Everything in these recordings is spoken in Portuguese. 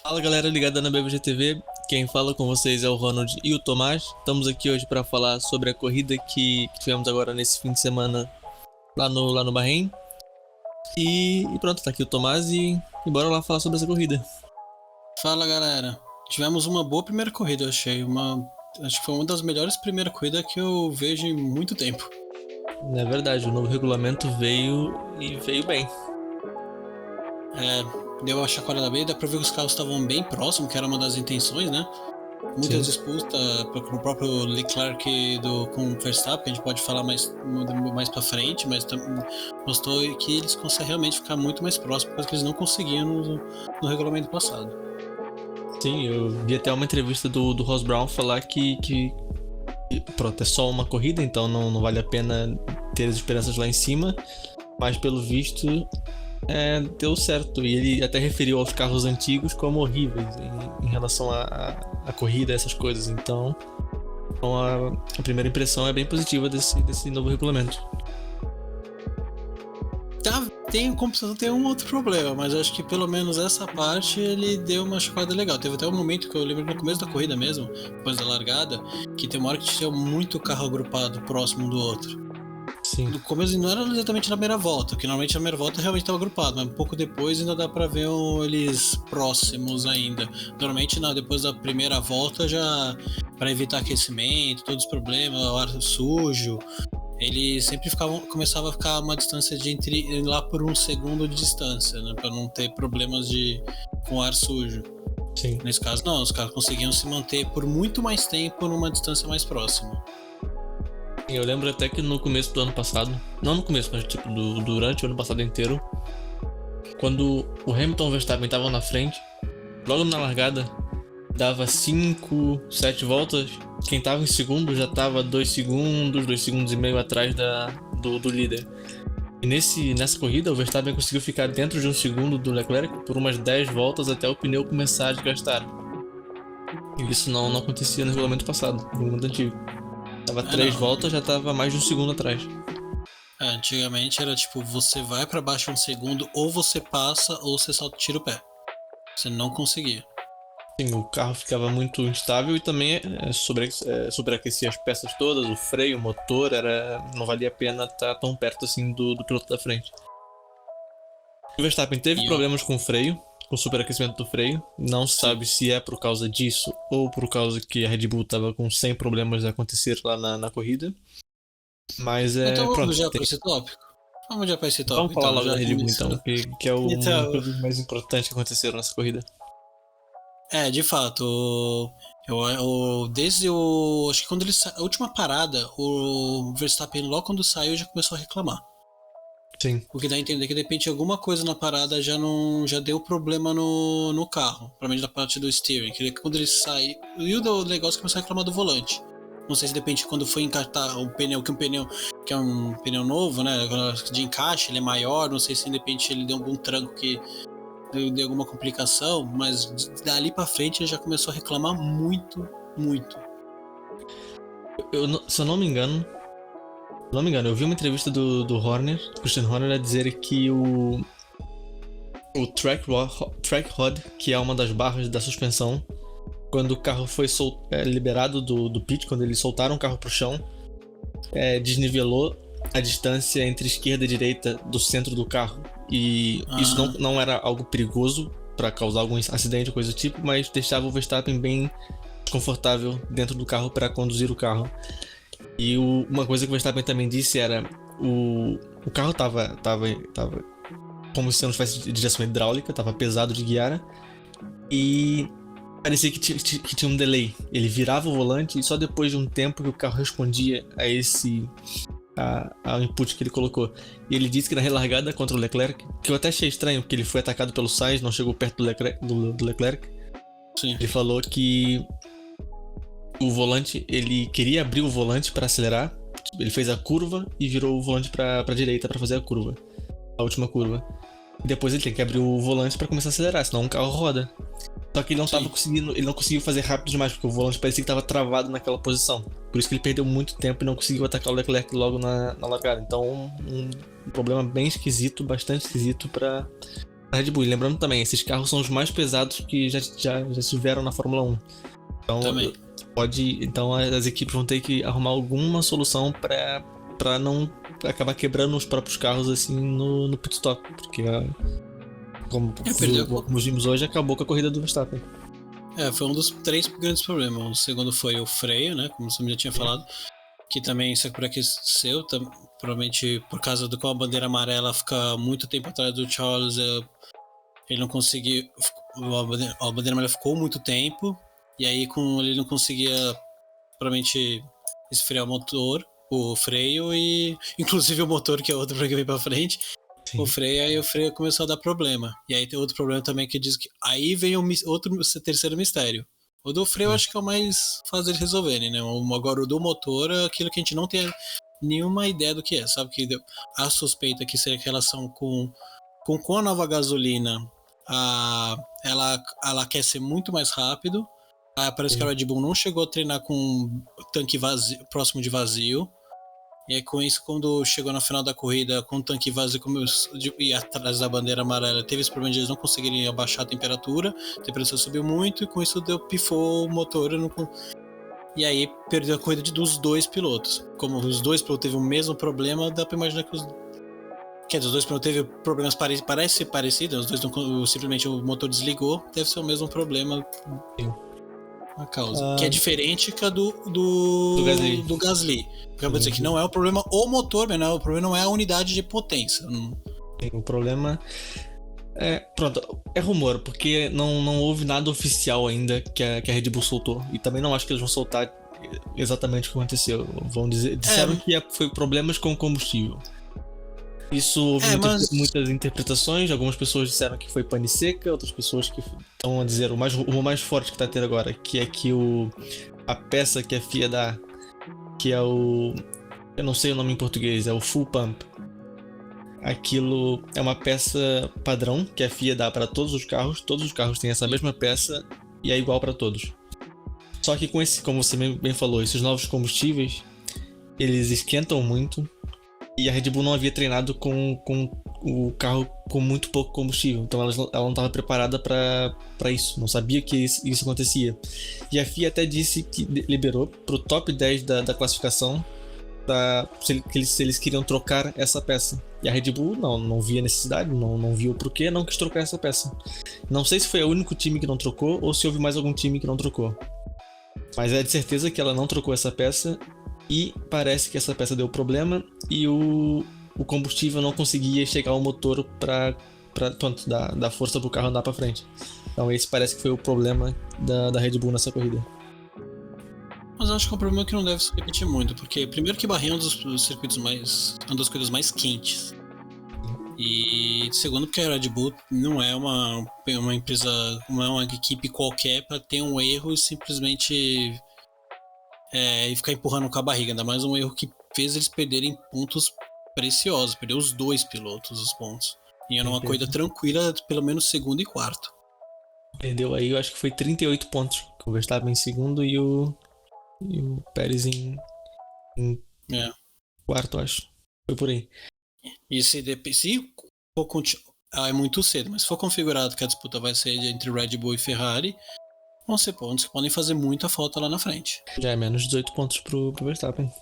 Fala galera ligada na BBG TV, quem fala com vocês é o Ronald e o Tomás. Estamos aqui hoje para falar sobre a corrida que tivemos agora nesse fim de semana lá no Bahrein. E pronto, tá aqui o Tomás e bora lá falar sobre essa corrida. Fala galera, tivemos uma boa primeira corrida, eu achei. Acho que foi uma das melhores primeiras corridas que eu vejo em muito tempo. É verdade, o novo regulamento veio e veio bem. Deu a chacoalhada bem, dá pra ver que os carros estavam bem próximos, que era uma das intenções, né? Muitas disputas com o próprio Leclerc com o Verstappen, que a gente pode falar mais pra frente, mas mostrou que eles conseguem realmente ficar muito mais próximos, coisa que eles não conseguiam no regulamento passado. Sim, eu vi até uma entrevista do Ross Brown falar que pronto, é só uma corrida, então não vale a pena ter as esperanças lá em cima, mas pelo visto deu certo. E ele até referiu aos carros antigos como horríveis em relação à corrida, essas coisas. Então a primeira impressão é bem positiva desse novo regulamento. Tem um outro problema, mas eu acho que pelo menos essa parte ele deu uma chacoalhada legal. Teve até um momento que eu lembro no começo da corrida mesmo, depois da largada, que tem uma hora que tinha muito carro agrupado próximo do outro. Sim. No começo não era exatamente na primeira volta, que normalmente na primeira volta realmente estava agrupado, mas um pouco depois ainda dá pra ver eles próximos ainda. Normalmente depois da primeira volta já, para evitar aquecimento, todos os problemas, o ar sujo, eles sempre começava a ficar uma distância de lá por um segundo de distância, né, para não ter problemas com ar sujo. Sim. Nesse caso não, os caras conseguiam se manter por muito mais tempo numa distância mais próxima. Eu lembro até que no começo do ano passado, não no começo, mas tipo durante o ano passado inteiro, quando o Hamilton e o Verstappen estavam na frente, logo na largada, dava 5, 7 voltas, quem tava em segundo já tava 2 segundos e meio atrás do líder. E nessa corrida, o Verstappen conseguiu ficar dentro de um segundo do Leclerc por umas 10 voltas até o pneu começar a desgastar. E isso não acontecia no regulamento passado, no regulamento antigo. Tava 3 voltas, já tava mais de um segundo atrás. Antigamente era tipo, você vai pra baixo um segundo, ou você passa, ou você só tira o pé. Você não conseguia. Sim, o carro ficava muito instável e também sobreaquecia as peças todas, o freio, o motor, não valia a pena estar tão perto assim do piloto da frente. O Verstappen teve problemas com o freio, com o superaquecimento do freio. Não se sabe se é por causa disso ou por causa que a Red Bull estava com 100 problemas a acontecer lá na corrida. Mas então pronto. Vamos já para esse tópico? Vamos já para esse tópico. Vamos falar logo da Red Bull então, que é uma das coisas mais importantes que aconteceram nessa corrida. De fato, acho que quando a última parada, o Verstappen logo quando saiu já começou a reclamar. Sim. Porque dá a entender que de repente alguma coisa na parada já deu problema no carro, provavelmente da parte do steering, que quando ele saiu, e o negócio começou a reclamar do volante. Não sei se de repente quando foi encaixar o pneu, que é um pneu novo, né, de encaixe, ele é maior, não sei se de repente ele deu algum tranco que deu alguma complicação, mas dali pra frente ele já começou a reclamar muito. Se eu não me engano, eu vi uma entrevista do Christian Horner, a dizer que o track rod, que é uma das barras da suspensão, quando o carro foi liberado do pit, quando eles soltaram o carro pro chão, desnivelou a distância entre esquerda e direita do centro do carro. E isso não era algo perigoso para causar algum acidente ou coisa do tipo, mas deixava o Verstappen bem desconfortável dentro do carro para conduzir o carro. E uma coisa que o Verstappen também disse era o carro tava como se não tivesse direção hidráulica, tava pesado de guiar e parecia que tinha um delay. Ele virava o volante e só depois de um tempo que o carro respondia ao input que ele colocou. E ele disse que na relargada contra o Leclerc, que eu até achei estranho, porque ele foi atacado pelo Sainz, não chegou perto do Leclerc. Sim. Ele falou que o volante, ele queria abrir o volante para acelerar, ele fez a curva e virou o volante para direita para fazer a última curva. E depois ele tem que abrir o volante para começar a acelerar, senão um carro roda. Só que ele não conseguiu fazer rápido demais, porque o volante parecia que estava travado naquela posição. Por isso que ele perdeu muito tempo e não conseguiu atacar o Leclerc logo na largada. Então, um problema bem esquisito, bastante esquisito para Red Bull. E lembrando também, esses carros são os mais pesados que já estiveram na Fórmula 1. Então, Também. então as equipes vão ter que arrumar alguma solução pra não acabar quebrando os próprios carros assim no pit stop. Porque, como vimos hoje, acabou com a corrida do Verstappen. Foi um dos 3 grandes problemas. O segundo foi o freio, né? Como você já tinha falado. Que também se aqueceu, provavelmente por causa do que a bandeira amarela fica muito tempo atrás do Charles, ele não conseguiu. A bandeira amarela ficou muito tempo, e aí ele não conseguia provavelmente esfriar o freio e inclusive o motor, que é outro para que vem para frente. Sim. O freio começou a dar problema. E aí tem outro problema também que diz que aí vem outro terceiro mistério. O do freio eu acho que é o mais fácil de resolverem, né? Agora o do motor é aquilo que a gente não tem nenhuma ideia do que é. Sabe que a suspeita que seria que a relação com a nova gasolina, ela aquece muito mais rápido. Parece que a Red Bull não chegou a treinar com tanque vazio, próximo de vazio. E aí com isso, quando chegou na final da corrida com o tanque vazio e atrás da bandeira amarela, teve esse problema de eles não conseguirem abaixar a temperatura subiu muito e com isso pifou o motor. E aí perdeu a corrida dos 2 pilotos. Como os 2 pilotos teve o mesmo problema, dá pra imaginar que os 2 pilotos teve problemas parecidos, os dois simplesmente o motor desligou, deve ser o mesmo problema. Sim. A causa. Que é diferente que a do Gasly. Acabou de dizer que não é o problema o motor, mas o problema não é a unidade de potência. O problema é rumor, porque não houve nada oficial ainda que a Red Bull soltou. E também não acho que eles vão soltar exatamente o que aconteceu. Disseram que foi problemas com o combustível. Isso houve muitas interpretações. Algumas pessoas disseram que foi pane seca, outras pessoas que estão a dizer o mais forte que está tendo agora, que é que a peça que a FIA dá, que é eu não sei o nome em português, é o full pump. Aquilo é uma peça padrão que a FIA dá para todos os carros têm essa mesma peça e é igual para todos. Só que com como você bem falou, esses novos combustíveis, eles esquentam muito. E a Red Bull não havia treinado com o carro com muito pouco combustível. Então ela não estava preparada para isso. Não sabia que isso acontecia. E a FIA até disse que liberou para o top 10 da classificação se eles queriam trocar essa peça. E a Red Bull não via necessidade, não viu o porquê, não quis trocar essa peça. Não sei se foi o único time que não trocou ou se houve mais algum time que não trocou. Mas é de certeza que ela não trocou essa peça. E parece que essa peça deu problema e o combustível não conseguia chegar ao motor para tanto dar força para o carro andar para frente. Então esse parece que foi o problema da Red Bull nessa corrida. Mas acho que é um problema que não deve se repetir muito, porque primeiro que Bahrein é um dos circuitos uma das coisas mais quentes. E segundo porque a Red Bull não é uma empresa, não é uma equipe qualquer para ter um erro e simplesmente e ficar empurrando com a barriga, ainda mais um erro que fez eles perderem pontos preciosos, perdeu os 2 pilotos os pontos. E era uma corrida tranquila, pelo menos segundo e quarto. Perdeu aí, eu acho que foi 38 pontos, com o Verstappen em segundo e o Pérez em quarto, acho. Foi por aí. E se for é muito cedo, mas se for configurado que a disputa vai ser entre Red Bull e Ferrari, vão ser pontos que podem fazer muita falta lá na frente. Já é menos 18 pontos pro Verstappen.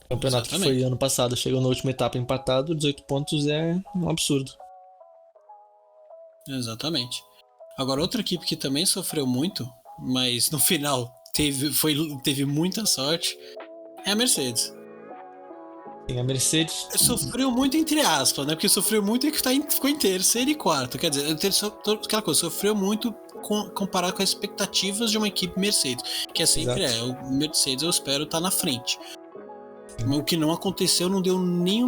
O campeonato que foi ano passado, chegou na última etapa empatado, 18 pontos é um absurdo. Exatamente. Agora, outra equipe que também sofreu muito, mas no final teve muita sorte, é a Mercedes. Sim, a Mercedes sofreu muito entre aspas, né? Porque sofreu muito e ficou em terceiro e quarto. Quer dizer, aquela coisa, sofreu muito comparado com as expectativas de uma equipe Mercedes, que é sempre o Mercedes, eu espero, tá na frente. Mas o que não aconteceu, não deu nenhum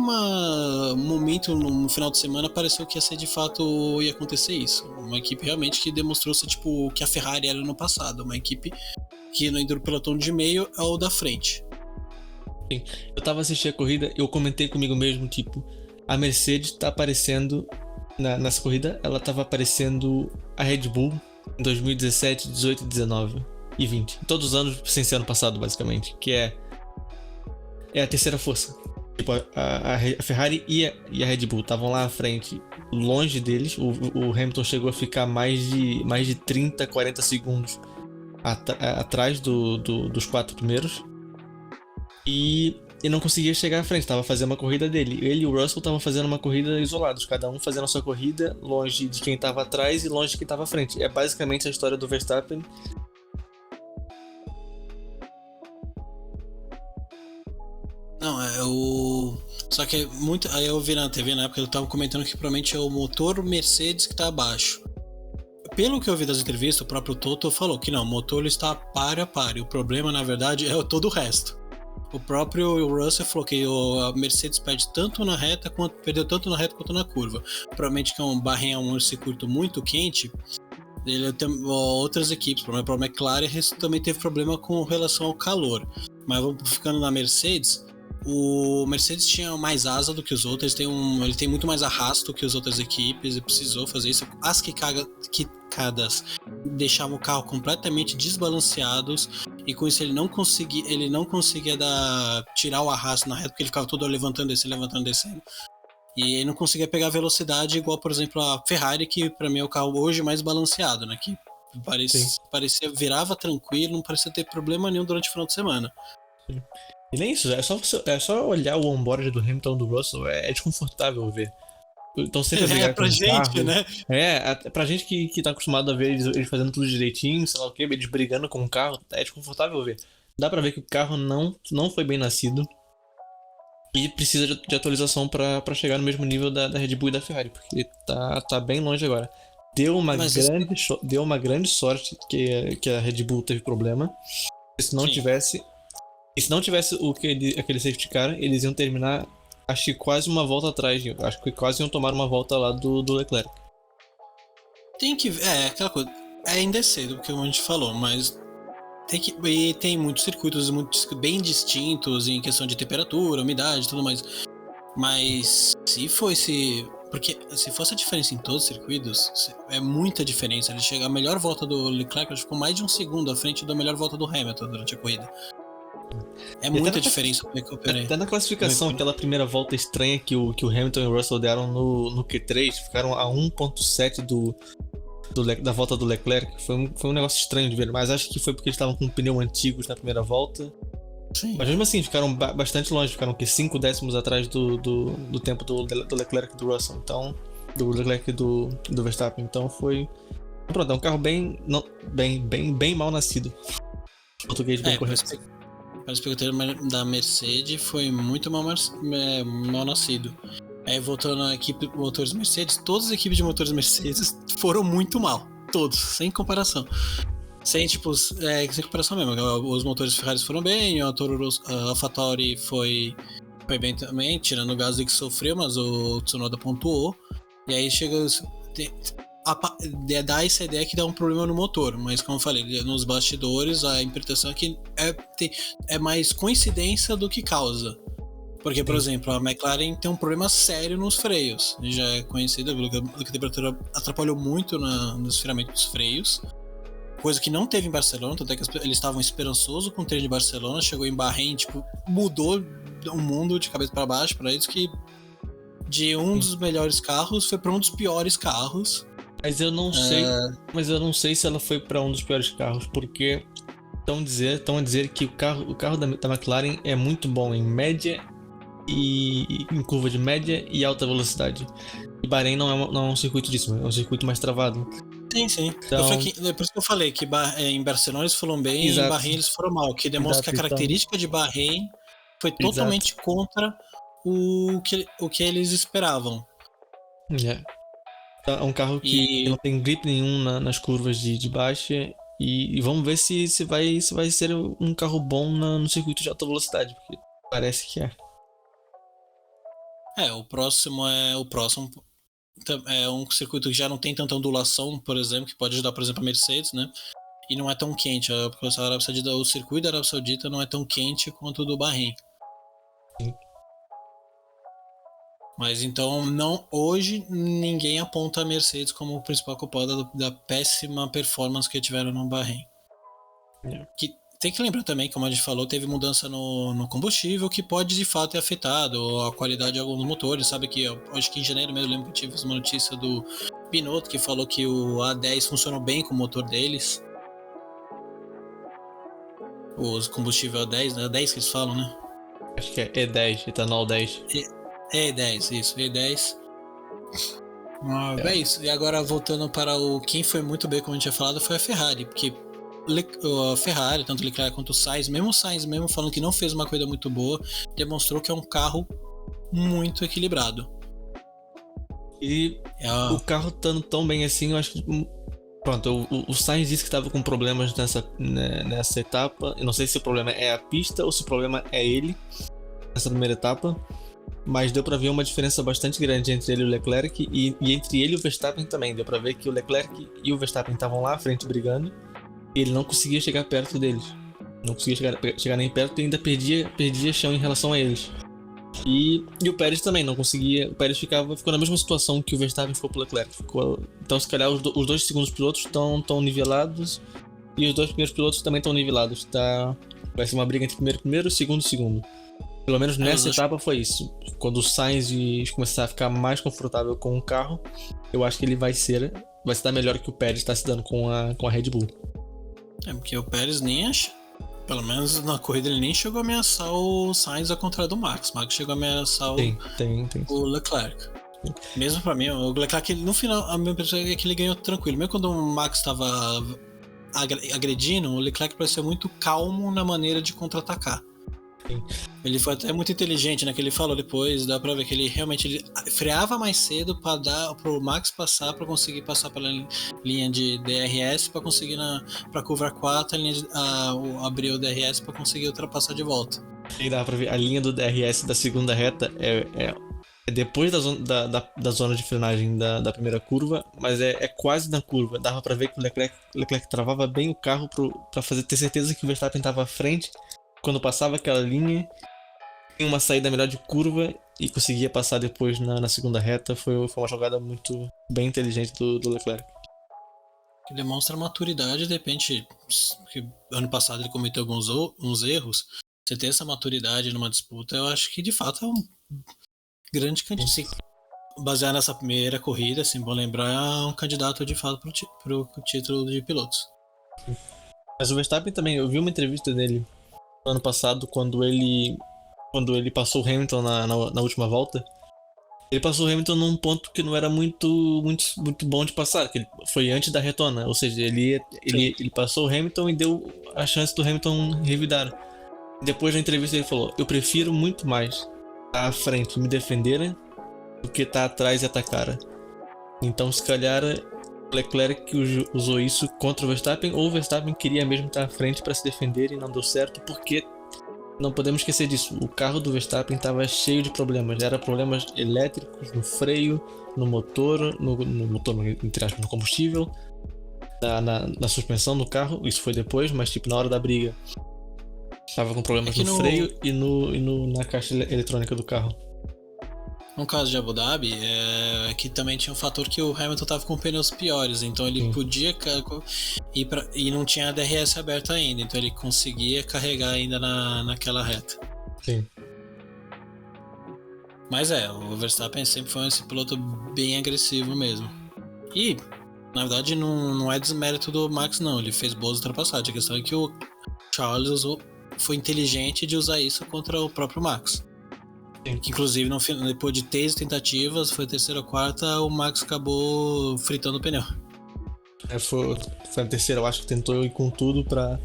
momento no final de semana, pareceu que ia ser de fato, ia acontecer isso. Uma equipe realmente que demonstrou ser tipo o que a Ferrari era no passado, uma equipe que no pelotão de meio é o da frente. Sim. Eu tava assistindo a corrida, eu comentei comigo mesmo, tipo, a Mercedes tá aparecendo nessa corrida, ela tava aparecendo a Red Bull em 2017, 18, 19 e 20. Todos os anos sem ser ano passado, basicamente, que é a terceira força. Tipo, a Ferrari e a Red Bull estavam lá à frente, longe deles. O Hamilton chegou a ficar mais de 30, 40 segundos atrás dos quatro primeiros. E não conseguia chegar à frente, tava fazendo uma corrida dele. Ele e o Russell estavam fazendo uma corrida isolados, cada um fazendo a sua corrida, longe de quem estava atrás e longe de quem estava à frente. É basicamente a história do Verstappen. Não, é o. Só que é muito. Aí eu vi na TV na época, eu tava comentando que provavelmente é o motor Mercedes que tá abaixo. Pelo que eu vi das entrevistas, o próprio Toto falou que não, o motor está par a par. E o problema, na verdade, é todo o resto. O próprio Russell falou que a Mercedes perde tanto na reta, perdeu tanto na reta quanto na curva. Provavelmente que é um Bahrein é um circuito muito quente. Ele tem outras equipes, por exemplo, a McLaren também teve problema com relação ao calor. Mas vamos ficando na Mercedes. O Mercedes tinha mais asa do que os outros, ele tem muito mais arrasto que as outras equipes e precisou fazer isso. As quicadas deixavam o carro completamente desbalanceados e com isso ele não conseguia tirar o arrasto na reta, porque ele ficava todo levantando, descendo. E ele não conseguia pegar velocidade igual, por exemplo, a Ferrari, que para mim é o carro hoje mais balanceado, né? Que parecia virava tranquilo, não parecia ter problema nenhum durante o final de semana. Sim. E nem isso, é só olhar o onboard do Hamilton e do Russell, é desconfortável ver. Então sempre brigar pra com o gente, carro. né? Pra gente que tá acostumado a ver eles fazendo tudo direitinho, sei lá o que, eles brigando com o carro, é desconfortável ver. Dá pra ver que o carro não foi bem nascido e precisa de atualização pra chegar no mesmo nível da Red Bull e da Ferrari, porque tá bem longe agora. Deu uma grande sorte que a Red Bull teve problema. Se não Sim. tivesse. E se não tivesse aquele safety car, eles iam terminar, acho que quase uma volta atrás. Acho que quase iam tomar uma volta lá do Leclerc. Tem que ver, aquela coisa. Ainda é cedo, porque como a gente falou, mas tem muitos circuitos bem distintos em questão de temperatura, umidade e tudo mais. Mas porque se fosse a diferença em todos os circuitos, é muita diferença. Ele chega a melhor volta do Leclerc, ficou mais de um segundo à frente da melhor volta do Hamilton durante a corrida. É muita diferença como é que eu operei. Até na classificação, aquela primeira volta estranha que o Hamilton e o Russell deram no Q3, ficaram a 1.7 da volta do Leclerc. Foi um negócio estranho de ver, mas acho que foi porque eles estavam com pneu antigos na primeira volta. Sim. Mas mesmo assim, ficaram bastante longe, ficaram 5 décimos atrás do tempo do Leclerc e do Russell, então, do Leclerc e do Verstappen. Então foi. Pronto, é um carro bem mal nascido. Português bem correto. Para o espectador da Mercedes foi muito mal nascido. Aí voltando à equipe de motores Mercedes, todas as equipes de motores Mercedes foram muito mal. Todos, sem comparação. Sem comparação mesmo. Os motores Ferrari foram bem, a AlphaTauri foi bem também, tirando o Gasly que sofreu, mas o Tsunoda pontuou. E aí chega. Dá essa ideia que dá um problema no motor, mas como eu falei, nos bastidores a interpretação é que é mais coincidência do que causa. Porque, por exemplo, a McLaren tem um problema sério nos freios. Já é conhecida pelo que a temperatura atrapalhou muito no esfriamento dos freios. Coisa que não teve em Barcelona, tanto é que eles estavam esperançosos com o treino de Barcelona. Chegou em Bahrein, mudou o mundo de cabeça para baixo para eles, que de um dos melhores carros foi para um dos piores carros. Mas eu não sei se ela foi para um dos piores carros, porque estão a dizer que o carro da McLaren é muito bom em média e em curva de média e alta velocidade. E Bahrein não é um circuito disso, é um circuito mais travado. Sim. Então, por isso que eu falei que em Barcelona eles foram bem e em Bahrein eles foram mal, que demonstra que a característica de Bahrein foi totalmente contra o que eles esperavam. É um carro que não tem grip nenhum nas curvas de baixa. E vamos ver se vai ser um carro bom no circuito de alta velocidade, porque parece que é. O próximo é um circuito que já não tem tanta ondulação, por exemplo, que pode ajudar, por exemplo, a Mercedes, né? E não é tão quente. O circuito da Arábia Saudita não é tão quente quanto o do Bahrein. Sim. Mas então, hoje ninguém aponta a Mercedes como o principal culpado da péssima performance que tiveram no Bahrein. Que tem que lembrar também, como a gente falou, teve mudança no combustível que pode de fato ter afetado a qualidade de alguns motores. Sabe que eu acho que em janeiro mesmo eu lembro que tive uma notícia do Binotto que falou que o A10 funcionou bem com o motor deles. Os combustível A10, né? A10 que eles falam, né? Acho que é E10, etanol 10. E10, isso, E10. É isso. E agora voltando para o quem foi muito bem, como a gente tinha falado, foi a Ferrari, porque a Ferrari, tanto o Leclerc quanto o Sainz mesmo falando que não fez uma corrida muito boa, demonstrou que é um carro muito equilibrado. E o carro estando tão bem assim, eu acho que. Pronto, o Sainz disse que estava com problemas nessa etapa. Eu não sei se o problema é a pista ou se o problema é ele, nessa primeira etapa. Mas deu para ver uma diferença bastante grande entre ele e o Leclerc e entre ele e o Verstappen também. Deu para ver que o Leclerc e o Verstappen estavam lá à frente brigando e ele não conseguia chegar perto deles. Não conseguia chegar nem perto e ainda perdia chão em relação a eles. E o Pérez também não conseguia. O Pérez ficou na mesma situação que o Verstappen ficou pro Leclerc. Então, se calhar, os dois segundos pilotos estão nivelados e os dois primeiros pilotos também estão nivelados. Vai ser uma briga entre primeiro e segundo. Pelo menos nessa etapa foi isso. Quando o Sainz começar a ficar mais confortável com o carro, eu acho que ele vai se dar melhor que o Pérez está se dando com a Red Bull. Porque o Pérez pelo menos na corrida ele nem chegou a ameaçar o Sainz ao contrário do Max. O Max chegou a ameaçar o Leclerc. Mesmo pra mim, o Leclerc, no final, a minha impressão é que ele ganhou tranquilo. Mesmo quando o Max estava agredindo, o Leclerc parecia muito calmo na maneira de contra-atacar. Sim. Ele foi até muito inteligente, né? Que ele falou depois, dá pra ver que ele freava mais cedo pra dar pro Max passar, pra conseguir passar pela linha de DRS, pra conseguir pra curva 4 abrir o DRS pra conseguir ultrapassar de volta. E dá pra ver a linha do DRS da segunda reta é depois da zona de frenagem da primeira curva, mas é quase na curva. Dava pra ver que o Leclerc travava bem o carro pra ter certeza que o Verstappen estava à frente. Quando passava aquela linha, tinha uma saída melhor de curva e conseguia passar depois na segunda reta. Foi uma jogada muito bem inteligente do Leclerc. Que demonstra maturidade, de repente, que ano passado ele cometeu uns erros. Você ter essa maturidade numa disputa, eu acho que de fato é um grande candidato. Se basear nessa primeira corrida, assim, bom lembrar, é um candidato de fato pro título de pilotos. Mas o Verstappen também, eu vi uma entrevista dele no ano passado, quando ele passou o Hamilton na última volta. Ele passou o Hamilton num ponto que não era muito bom de passar, que foi antes da retona, ou seja, ele passou o Hamilton e deu a chance do Hamilton revidar. Depois da entrevista ele falou: eu prefiro muito mais estar à frente e me defenderem do que estar atrás e atacar. Então, se calhar o Leclerc usou isso contra o Verstappen, ou o Verstappen queria mesmo estar à frente para se defender e não deu certo, porque não podemos esquecer disso, o carro do Verstappen estava cheio de problemas. Era problemas elétricos no freio, no motor, entre aspas, no combustível, na suspensão do carro. Isso foi depois, mas tipo na hora da briga estava com problemas no freio e na caixa eletrônica do carro. No caso de Abu Dhabi, que também tinha um fator que o Hamilton estava com pneus piores, então ele podia ir e não tinha a DRS aberta ainda, então ele conseguia carregar ainda naquela reta. Sim. Mas o Verstappen sempre foi esse piloto bem agressivo mesmo. E, na verdade, não é desmérito do Max, não, ele fez boas ultrapassagens. A questão é que o Charles foi inteligente de usar isso contra o próprio Max. Que, inclusive, depois de 3 tentativas, foi a terceira ou quarta, o Max acabou fritando o pneu. Foi a terceira, eu acho que tentou ir com tudo pra...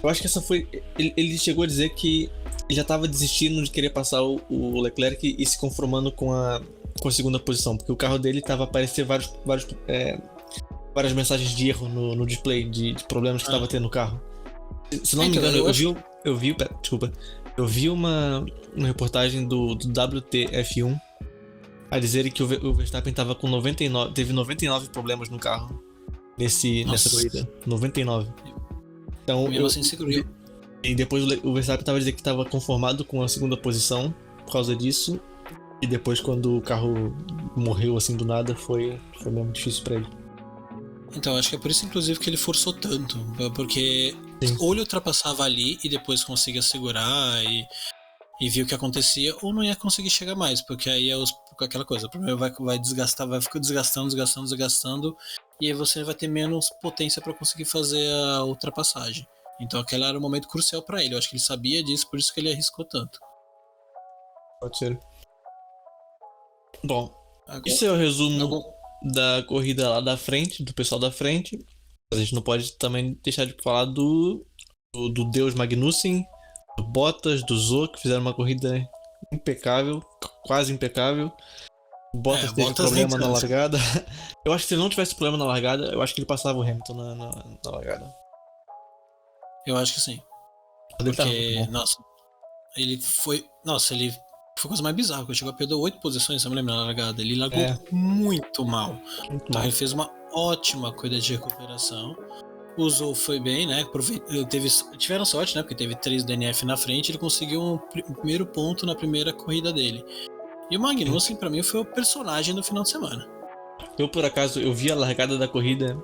Eu acho que essa foi... Ele chegou a dizer que ele já tava desistindo de querer passar o Leclerc e se conformando com a segunda posição, porque o carro dele tava a aparecer várias mensagens de erro no display, de problemas que tava tendo no carro. Se não me engano, eu vi uma reportagem do WTF1 a dizer que o Verstappen tava com 99 problemas no carro nessa corrida. 99. Então, e depois o Verstappen tava dizendo que tava conformado com a segunda posição por causa disso. E depois, quando o carro morreu assim do nada, foi mesmo difícil pra ele. Então, acho que é por isso, inclusive, que ele forçou tanto. Porque Sim. Ou ele ultrapassava ali e depois conseguia segurar e viu o que acontecia, ou não ia conseguir chegar mais, porque aí é aquela coisa, o problema vai desgastar, vai ficar desgastando, e aí você vai ter menos potência para conseguir fazer a ultrapassagem. Então aquele era um momento crucial para ele, eu acho que ele sabia disso, por isso que ele arriscou tanto. Pode ser. Bom, Agora, isso é o resumo algum- da corrida lá da frente, do pessoal da frente. A gente não pode também deixar de falar do Deus Magnussen, do Bottas, do Zhou, que fizeram uma corrida impecável, quase impecável. O Bottas teve Bottas problema na nem largada. Eu acho que se ele não tivesse problema na largada, eu acho que ele passava o Hamilton na largada. Eu acho que sim. Ele tava Porque, muito bom. nossa, ele foi a coisa mais bizarra, porque ele chegou a perder 8 posições, se eu me lembro, na largada. Ele largou muito mal. Muito Então mal. ele fez uma ótima corrida de recuperação. O Zou foi bem, né? Tiveram sorte, né? Porque teve 3 DNF na frente, ele conseguiu um primeiro ponto na primeira corrida dele. E o Magnussen, pra mim, foi o personagem do final de semana. Eu, por acaso, eu vi a largada da corrida.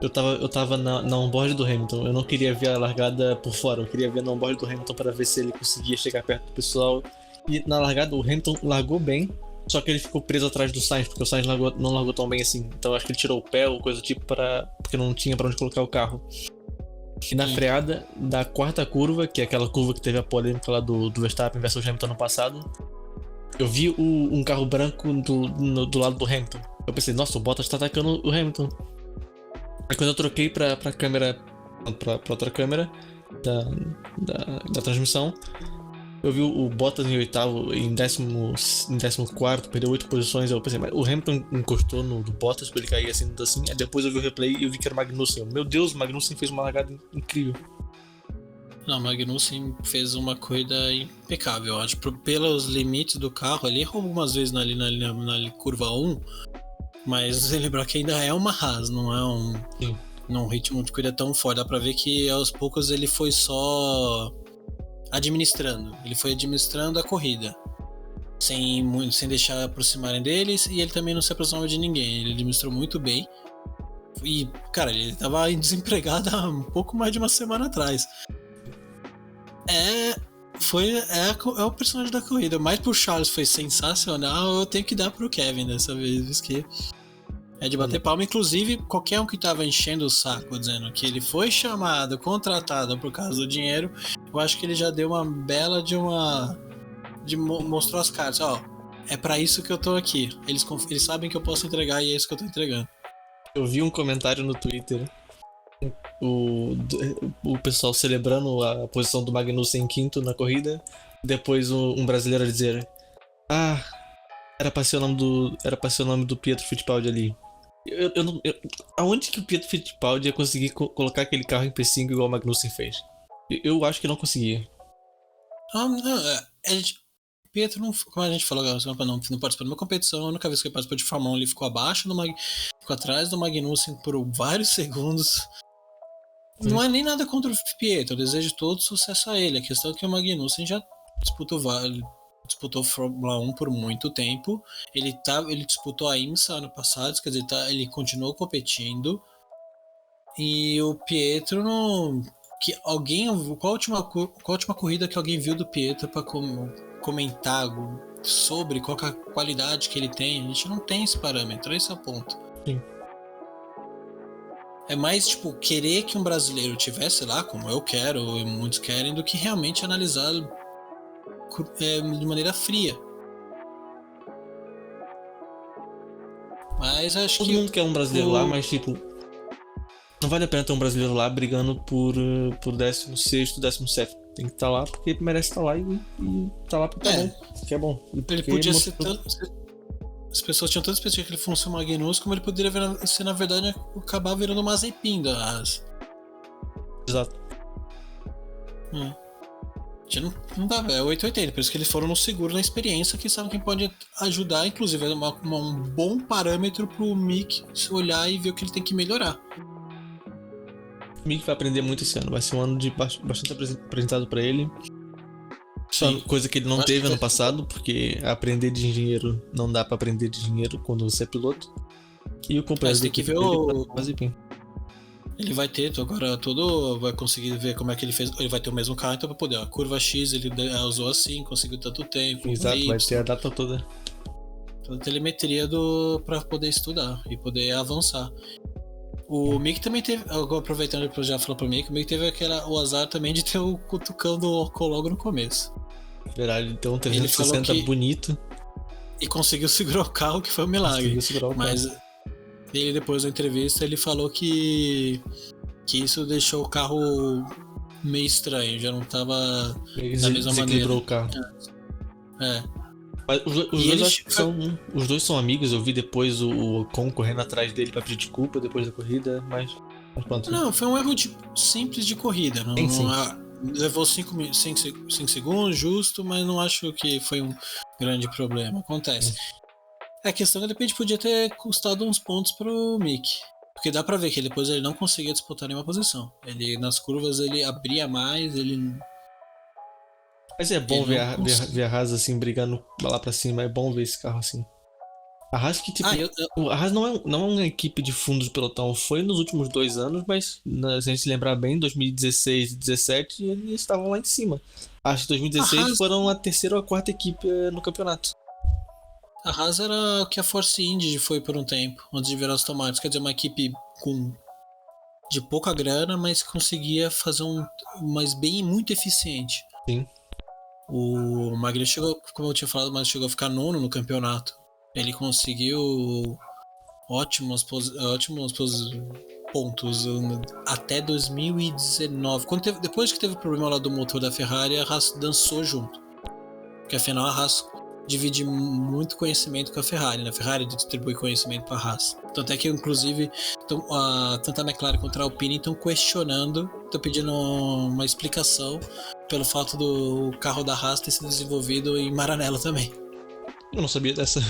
Eu tava na onboard do Hamilton. Eu não queria ver a largada por fora. Eu queria ver na onboard do Hamilton para ver se ele conseguia chegar perto do pessoal. E na largada, o Hamilton largou bem. Só que ele ficou preso atrás do Sainz, porque o Sainz não largou tão bem assim. Então eu acho que ele tirou o pé ou coisa do tipo porque não tinha pra onde colocar o carro. E na freada da quarta curva, que é aquela curva que teve a polêmica lá do Verstappen versus Hamilton no passado, eu vi um carro branco do lado do Hamilton. Eu pensei, nossa, o Bottas tá atacando o Hamilton. Aí quando eu troquei pra câmera, pra outra câmera da transmissão, eu vi o Bottas em oitavo, em 14º, perdeu 8 posições. Eu pensei, mas o Hamilton encostou no do Bottas pra ele cair assim. Aí depois eu vi o replay e eu vi que era o Magnussen. Meu Deus, o Magnussen fez uma largada incrível. Não, o Magnussen fez uma corrida impecável. Acho que pelos limites do carro, ele errou algumas vezes na curva 1, mas lembrar que ainda é uma Haas, não é num ritmo de corrida tão forte. Dá pra ver que aos poucos ele foi só administrando. Ele foi administrando a corrida. Sem deixar aproximarem deles, e ele também não se aproximava de ninguém. Ele administrou muito bem. E, cara, ele tava desempregado há um pouco mais de uma semana atrás. É o personagem da corrida. Mais pro Charles foi sensacional, eu tenho que dar pro Kevin dessa vez, que é de bater palma. Inclusive, qualquer um que tava enchendo o saco dizendo que ele foi chamado, contratado por causa do dinheiro, eu acho que ele já deu uma bela mostrou as cartas, ó, é pra isso que eu tô aqui. Eles sabem que eu posso entregar e é isso que eu tô entregando. Eu vi um comentário no Twitter, o pessoal celebrando a posição do Magnussen em quinto na corrida, depois um brasileiro a dizer: ah, era pra ser o nome do Pietro Fittipaldi ali. Aonde que o Pietro Fittipaldi ia conseguir colocar aquele carro em P5 igual o Magnussen fez? Eu acho que não conseguia. Pietro, não, como a gente falou, não participou de uma competição. A única vez que ele participou de Fórmula 1, ele ficou ficou atrás do Magnussen por vários segundos. Não é nem nada contra o Pietro, eu desejo todo sucesso a ele. A questão é que o Magnussen já disputou Fórmula 1 por muito tempo. Ele disputou a IMSA ano passado, quer dizer, ele continuou competindo. E o Pietro não. Qual a última corrida que alguém viu do Pietro para comentar sobre qual é a qualidade que ele tem? A gente não tem esse parâmetro, esse é o ponto. Sim. É mais, tipo, querer que um brasileiro tivesse lá, como eu quero e muitos querem, do que realmente analisar de maneira fria. Mas acho Todo que mundo quer um brasileiro lá, mas tipo, não vale a pena ter um brasileiro lá brigando por 16º, 17º. Tem que estar lá porque merece estar lá e tá lá porque bom. Que é bom. Ele podia ser tanto. As pessoas tinham tanta expectativa que ele fosse um Magnus, como ele poderia ser, na verdade, acabar virando uma Mazepin da Haas. Exato. Não dá, é 880, por isso que eles foram no seguro, na experiência, que sabem quem pode ajudar, inclusive é um bom parâmetro pro Mick se olhar e ver o que ele tem que melhorar. O Mick vai aprender muito esse ano, vai ser um ano de bastante apresentado pra ele. Sim. Coisa que ele não teve ano passado, porque aprender de engenheiro não dá pra aprender de engenheiro quando você é piloto. E o companheiro tem que ver Ele vai ter agora todo. Vai conseguir ver como é que ele fez. Ele vai ter o mesmo carro, então vai poder. A curva X ele usou assim, conseguiu tanto tempo. Exato, vai ter a data toda. Toda a telemetria pra poder estudar e poder avançar. O Mick também teve. Aproveitando que eu já falou pro Mick, o Mick teve o azar também de ter o cutucão do Ocon logo no começo. Verdade, então Ele falou 360 bonito. E conseguiu segurar o carro, que foi um milagre. Mas ele, depois da entrevista, ele falou que isso deixou o carro meio estranho, já não tava da mesma maneira. O carro. Mas os dois são amigos, eu vi depois o Ocon correndo atrás dele pra pedir desculpa depois da corrida, mas pronto. Não, foi um erro simples de corrida. Não, sim. Levou 5 segundos, justo, mas não acho que foi um grande problema. Acontece. A questão é que de repente podia ter custado uns pontos pro Mick. Porque dá pra ver que depois ele não conseguia disputar nenhuma posição. Ele, nas curvas, ele abria mais, ele... Mas é bom ver a Haas assim, brigando lá pra cima. É bom ver esse carro assim. A Haas que, tipo... A Haas não é uma equipe de fundo de pelotão. Foi nos últimos 2 anos, mas se a gente se lembrar bem, 2016 e 2017, eles estavam lá em cima. Acho que 2016 foram a terceira ou a quarta equipe no campeonato. A Haas era o que a Force Indy foi por um tempo, antes de virar os tomates. Quer dizer, uma equipe de pouca grana, mas conseguia fazer mas bem muito eficiente. Sim. O Magri chegou, como eu tinha falado, mas chegou a ficar 9º no campeonato. Ele conseguiu ótimos pontos até 2019. Depois que teve o problema lá do motor da Ferrari, a Haas dançou junto. Porque afinal a Haas divide muito conhecimento com a Ferrari, né? A Ferrari distribui conhecimento para a Haas. Tanto é que, inclusive, tanto a McLaren quanto a Alpine estão questionando, estão pedindo uma explicação pelo fato do carro da Haas ter sido desenvolvido em Maranello também. Eu não sabia dessa.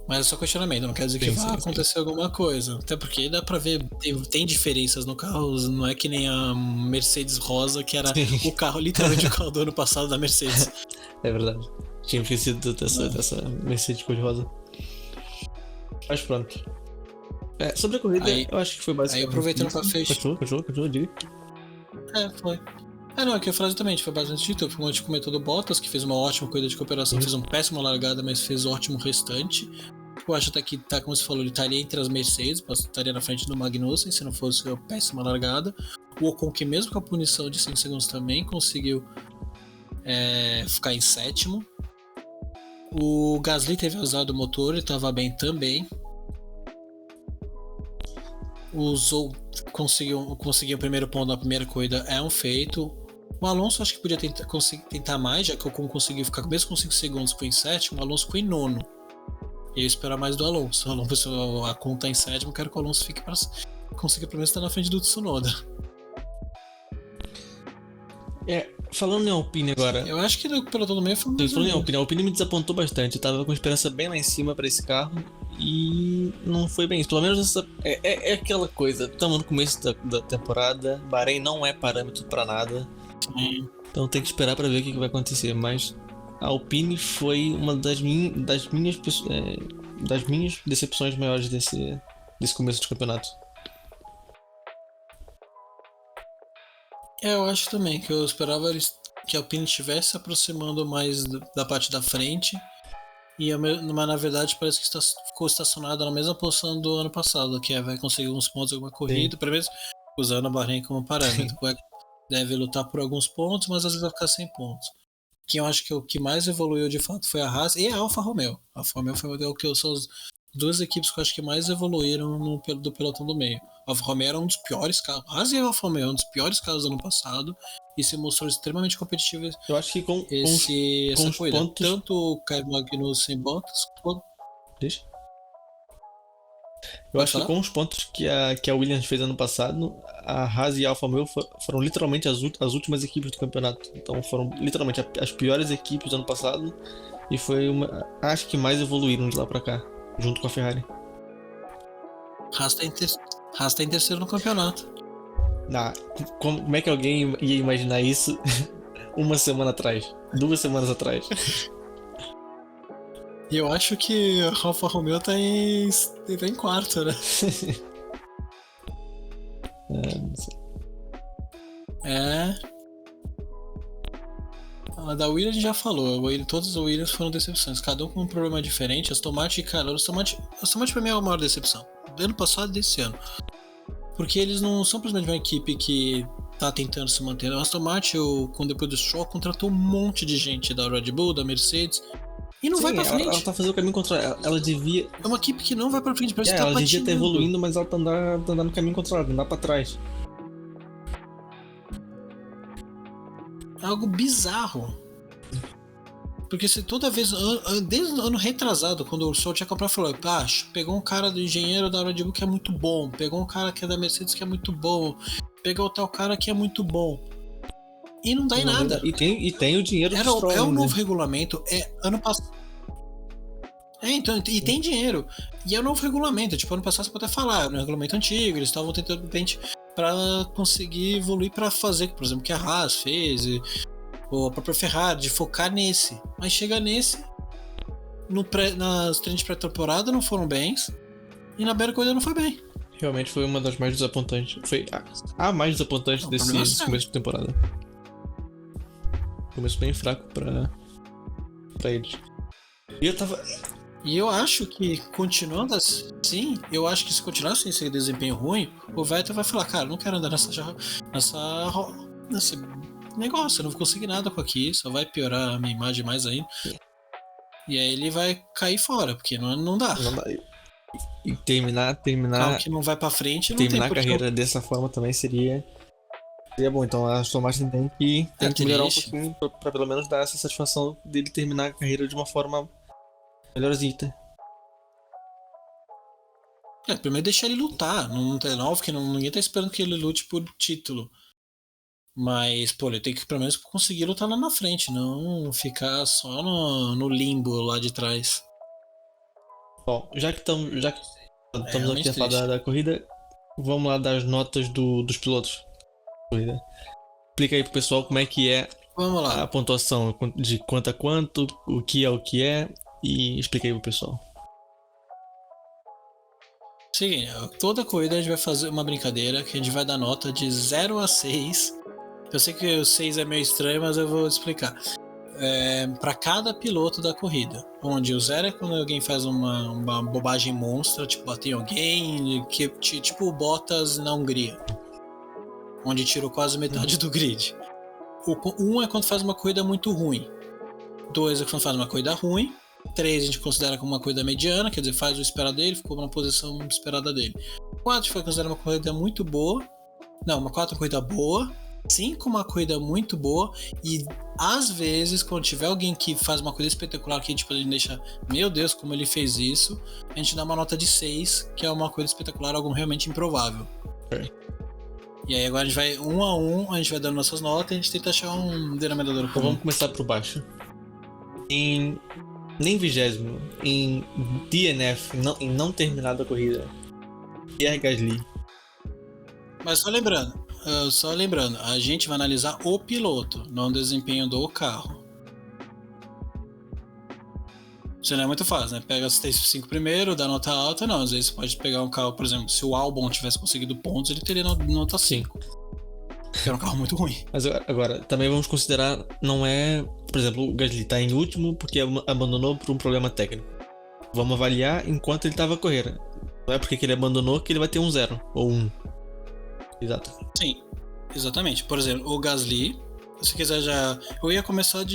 Mas é só questionamento, não quer dizer que vai acontecer alguma coisa. Até porque dá pra ver, tem diferenças no carro, não é que nem a Mercedes rosa, que era o carro, literalmente o carro do ano passado da Mercedes. É verdade. Tinha esquecido dessa Mercedes cor-de-rosa. Mas pronto. Sobre a corrida, eu acho que foi basicamente. Aí aproveitando pra fechar. Continua, diga. Foi. Não, aqui eu falo exatamente, foi bastante de tudo. Foi um monte de comentou do Bottas, que fez uma ótima corrida de cooperação, fez uma péssima largada, mas fez ótimo restante. Eu acho até que, como você falou, ele estaria entre as Mercedes, estaria na frente do Magnussen, se não fosse a péssima largada. O Ocon, que mesmo com a punição de 5 segundos também, conseguiu ficar em 7º. O Gasly teve usado o motor, ele estava bem também. O Zou conseguiu o primeiro ponto na primeira corrida, é um feito. O Alonso acho que podia tentar mais, já que o Ocon conseguiu ficar mesmo com 5 segundos, foi em 7º, o Alonso ficou em 9º. E eu esperar mais do Alonso. A conta tá em 7º, eu quero que o Alonso consiga pelo menos estar na frente do Tsunoda. Falando em Alpine agora. Eu acho que no pelotão do meio foi falando em Alpine, a Alpine me desapontou bastante. Eu tava com esperança bem lá em cima pra esse carro e não foi bem isso. Pelo menos essa é aquela coisa. Estamos no começo da temporada. Bahrein não é parâmetro pra nada. Sim. Então tem que esperar pra ver o que vai acontecer. Mas a Alpine foi uma das minhas decepções maiores desse começo de campeonato. Eu acho também que eu esperava que a Alpine estivesse se aproximando mais da parte da frente, mas na verdade parece que ficou estacionada na mesma posição do ano passado, que vai conseguir alguns pontos em alguma corrida, pelo menos usando a Bahrein como parâmetro. Deve lutar por alguns pontos, mas às vezes vai ficar sem pontos. Quem eu acho que o que mais evoluiu de fato foi a Haas e a Alfa Romeo. A Alfa Romeo são as duas equipes que eu acho que mais evoluíram do pelotão do meio. A Alfa Romeo era um dos piores carros. A Haas e a Alfa Romeo um dos piores carros do ano passado e se mostrou extremamente competitivo. Eu acho que com essa os corrida. Pontos... Tanto o Kyle Magnussen Bottas quanto... Deixa. Eu acho que com os pontos que a Williams fez ano passado, a Haas e a Alfa Romeo foram literalmente as últimas equipes do campeonato. Então foram literalmente as piores equipes do ano passado e acho que mais evoluíram de lá pra cá, junto com a Ferrari. Haas tá em terceiro no campeonato. Como é que alguém ia imaginar isso uma semana atrás? 2 semanas atrás? E eu acho que a Alfa Romeo tá em quarto, né? Não sei. É. A da Williams já falou, todas as Williams foram decepções, cada um com um problema diferente. Aston Martin, cara, a Aston Martin pra mim é a maior decepção, do ano passado e desse ano. Porque eles não são simplesmente uma equipe que tá tentando se manter. A Aston Martin, depois do Stroll, contratou um monte de gente da Red Bull, da Mercedes, e não vai pra frente. Ela tá fazendo o caminho contrário. Ela devia. É uma equipe que não vai pra frente, parece que tá Ela devia estar patinando. evoluindo, mas ela tá andando no caminho contrário, não dá pra trás. É algo bizarro. Porque se toda vez, desde o ano retrasado, quando o Stroll tinha comprado, falou: pegou um cara do engenheiro da Red Bull que é muito bom, pegou um cara que é da Mercedes que é muito bom, pegou tal cara que é muito bom. E não dá em nada. E tem o dinheiro do Stroll. É o novo regulamento, ano passado. Então, e tem dinheiro. E é o novo regulamento. Tipo, ano passado você pode até falar, no regulamento antigo, eles estavam tentando pra conseguir evoluir pra fazer, por exemplo, o que a Haas fez, ou a própria Ferrari, de focar nesse. Mas chega nesse, nas treinos pré-temporada não foram bens, e na Beira Corrida não foi bem. Realmente foi uma das mais desapontantes. Foi a mais desapontante desse começo de temporada. Começo bem fraco pra eles. E eu acho que, continuando assim, eu acho que se continuar sem esse desempenho ruim, o Vettel vai falar: cara, não quero andar nesse negócio, eu não vou conseguir nada com aqui, só vai piorar a minha imagem mais ainda. E aí ele vai cair fora, porque não dá. Não dá. E terminar Carro que não vai pra frente, não terminar tem a carreira dessa forma também seria bom. Então a Aston Martin tem que melhorar um pouquinho pra pelo menos dar essa satisfação dele terminar a carreira de uma forma melhorzinha. Primeiro deixar ele lutar, não tem novo, porque ninguém tá esperando que ele lute por título. Mas, pô, ele tem que pelo menos conseguir lutar lá na frente, não ficar só no limbo lá de trás. Bom, já que estamos aqui a falar da corrida, vamos lá das notas dos pilotos. Corrida. Explica aí pro pessoal como é que é a pontuação de quanto a quanto, o que é, e explica aí pro pessoal. Seguinte, toda corrida a gente vai fazer uma brincadeira que a gente vai dar nota de 0 a 6. Eu sei que o 6 é meio estranho, mas eu vou explicar. Para cada piloto da corrida, onde o 0 é quando alguém faz uma bobagem monstra, tipo bater em alguém, tipo o Bottas na Hungria, onde tirou quase metade do grid. O 1 é quando faz uma corrida muito ruim. 2 é quando faz uma corrida ruim. 3 a gente considera como uma corrida mediana, quer dizer, faz o esperado dele, ficou na posição esperada dele. 4 foi considerada uma corrida muito boa. Não, uma 4 corrida boa. 5 uma corrida muito boa. E às vezes, quando tiver alguém que faz uma coisa espetacular, que tipo, a gente deixa, meu Deus, como ele fez isso, a gente dá uma nota de 6, que é uma coisa espetacular, algo realmente improvável. E aí agora a gente vai 1 a 1, a gente vai dando nossas notas e a gente tenta achar um denominador comum. Então vamos começar por baixo. Nem 20º, em DNF, em não terminado a corrida, Pierre Gasly. Mas só lembrando, a gente vai analisar o piloto, não o desempenho do carro. Isso não é muito fácil, né? Pega os 5 primeiro, dá nota alta, não. Às vezes você pode pegar um carro, por exemplo, se o Albon tivesse conseguido pontos, ele teria nota 5. Que era um carro muito ruim. Mas agora, também vamos considerar, não é... Por exemplo, o Gasly tá em último porque abandonou por um problema técnico. Vamos avaliar enquanto ele tava correndo. Não é porque ele abandonou que ele vai ter um 0 ou 1. Exato. Sim, exatamente. Por exemplo, o Gasly, se quiser já... Eu ia começar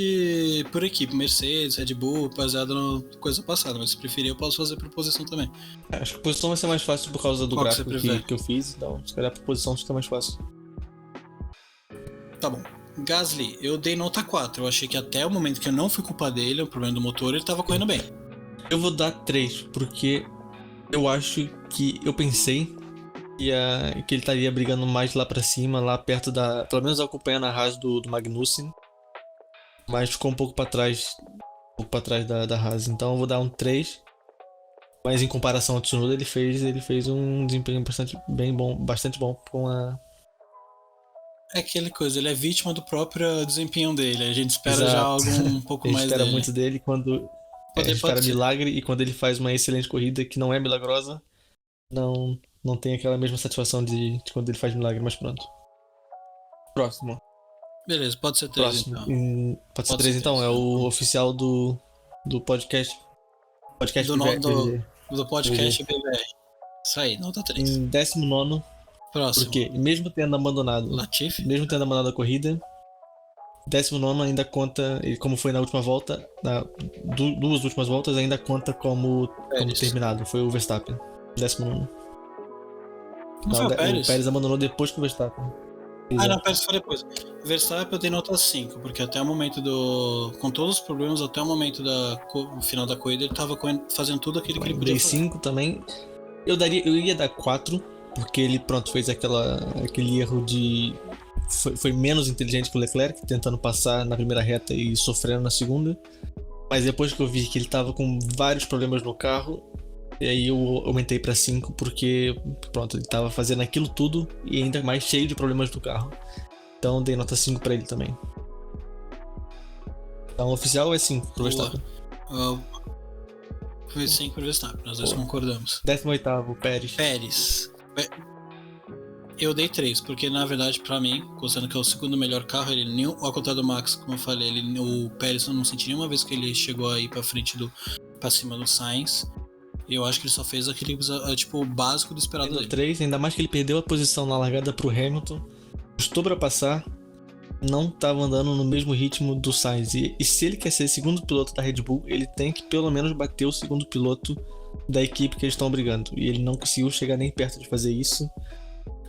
por equipe, Mercedes, Red Bull, baseado na coisa passada, mas se preferir eu posso fazer por posição também. Acho que a posição vai ser mais fácil por causa do Qual gráfico que eu fiz, então se calhar por posição fica mais fácil. Tá bom. Gasly, eu dei nota 4. Eu achei que até o momento que eu não fui culpa dele, o problema do motor, ele tava correndo bem. Eu vou dar 3, porque eu acho que eu pensei que ele estaria brigando mais lá pra cima, lá perto da... Pelo menos acompanhando a Haas do Magnussen. Mas ficou um pouco pra trás da Haas. Então eu vou dar um 3. Mas em comparação ao Tsunoda, ele fez um desempenho bastante bom com a... É aquele coisa, ele é vítima do próprio desempenho dele. A gente espera Exato. já algo um pouco mais dele. A gente espera muito dele quando A gente espera pode ser. milagre e quando ele faz uma excelente corrida que não é milagrosa, não tem aquela mesma satisfação de quando ele faz milagre, mas pronto. Próximo. Beleza, pode ser 3 Próximo. então. Pode ser Pode 3 ser então, 3. é o oficial do podcast. Podcast Do, no- BBB. do podcast BBR. Isso aí, nota 3. Em 19º, Próximo. porque mesmo tendo abandonado Latifi? a corrida, 19º ainda conta, e como foi na última volta, duas últimas voltas ainda conta como Pérez. terminado. Foi o Verstappen. 19º. Não foi o Pérez? O Pérez abandonou depois que o Verstappen. Não, o Pérez foi depois. Verstappen eu dei nota 5, porque até o momento do... Com todos os problemas, até o momento do final da corrida, ele tava fazendo tudo aquilo que ele podia Dei fazer. 5 também. Eu ia dar 4, porque ele, fez aquele erro de... Foi menos inteligente que o Leclerc, tentando passar na primeira reta e sofrendo na segunda. Mas depois que eu vi que ele tava com vários problemas no carro, e aí eu aumentei pra 5, porque, ele tava fazendo aquilo tudo e ainda mais cheio de problemas no carro. Então dei nota 5 pra ele também. Então o oficial é 5 pro Verstappen. Foi 5 pro Verstappen, nós dois concordamos. 18º, Pérez. Pérez. Eu dei 3, porque na verdade, pra mim, considerando que é o segundo melhor carro, ele ao contrário do Max, como eu falei, o Pérez eu não senti nenhuma vez que ele chegou aí pra frente pra cima do Sainz. Eu acho que ele só fez aquele o básico do esperado dele. 3, ainda mais que ele perdeu a posição na largada pro Hamilton. Custou pra passar, não tava andando no mesmo ritmo do Sainz. E se ele quer ser segundo piloto da Red Bull, ele tem que pelo menos bater o segundo piloto da equipe que eles estão brigando. E ele não conseguiu chegar nem perto de fazer isso.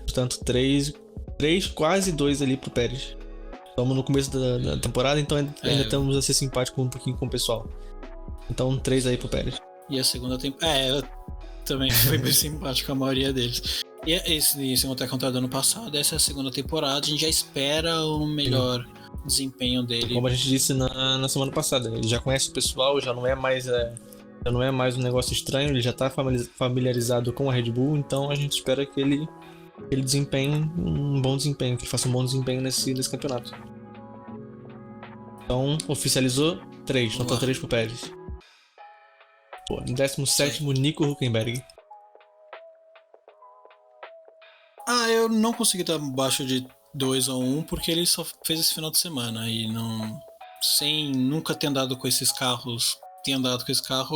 Portanto, 3, quase 2 ali pro Pérez. Estamos no começo da temporada, então ainda estamos a ser simpáticos um pouquinho com o pessoal. Então, 3 aí pro Pérez. E a segunda temporada. Eu também fui bem simpático com a maioria deles. E esse até contrário do ano passado, essa é a segunda temporada, a gente já espera o melhor desempenho dele. Como a gente disse na semana passada, ele já conhece o pessoal, já não é mais um negócio estranho, ele já tá familiarizado com a Red Bull, então a gente espera que ele desempenhe um bom desempenho, que ele faça um bom desempenho nesse campeonato. Então, oficializou 3, nota 3 pro Pérez. Em 17º, Nico Hülkenberg. Eu não consegui estar abaixo de 2 ou 1, porque ele só fez esse final de semana e sem nunca ter andado com esses carros.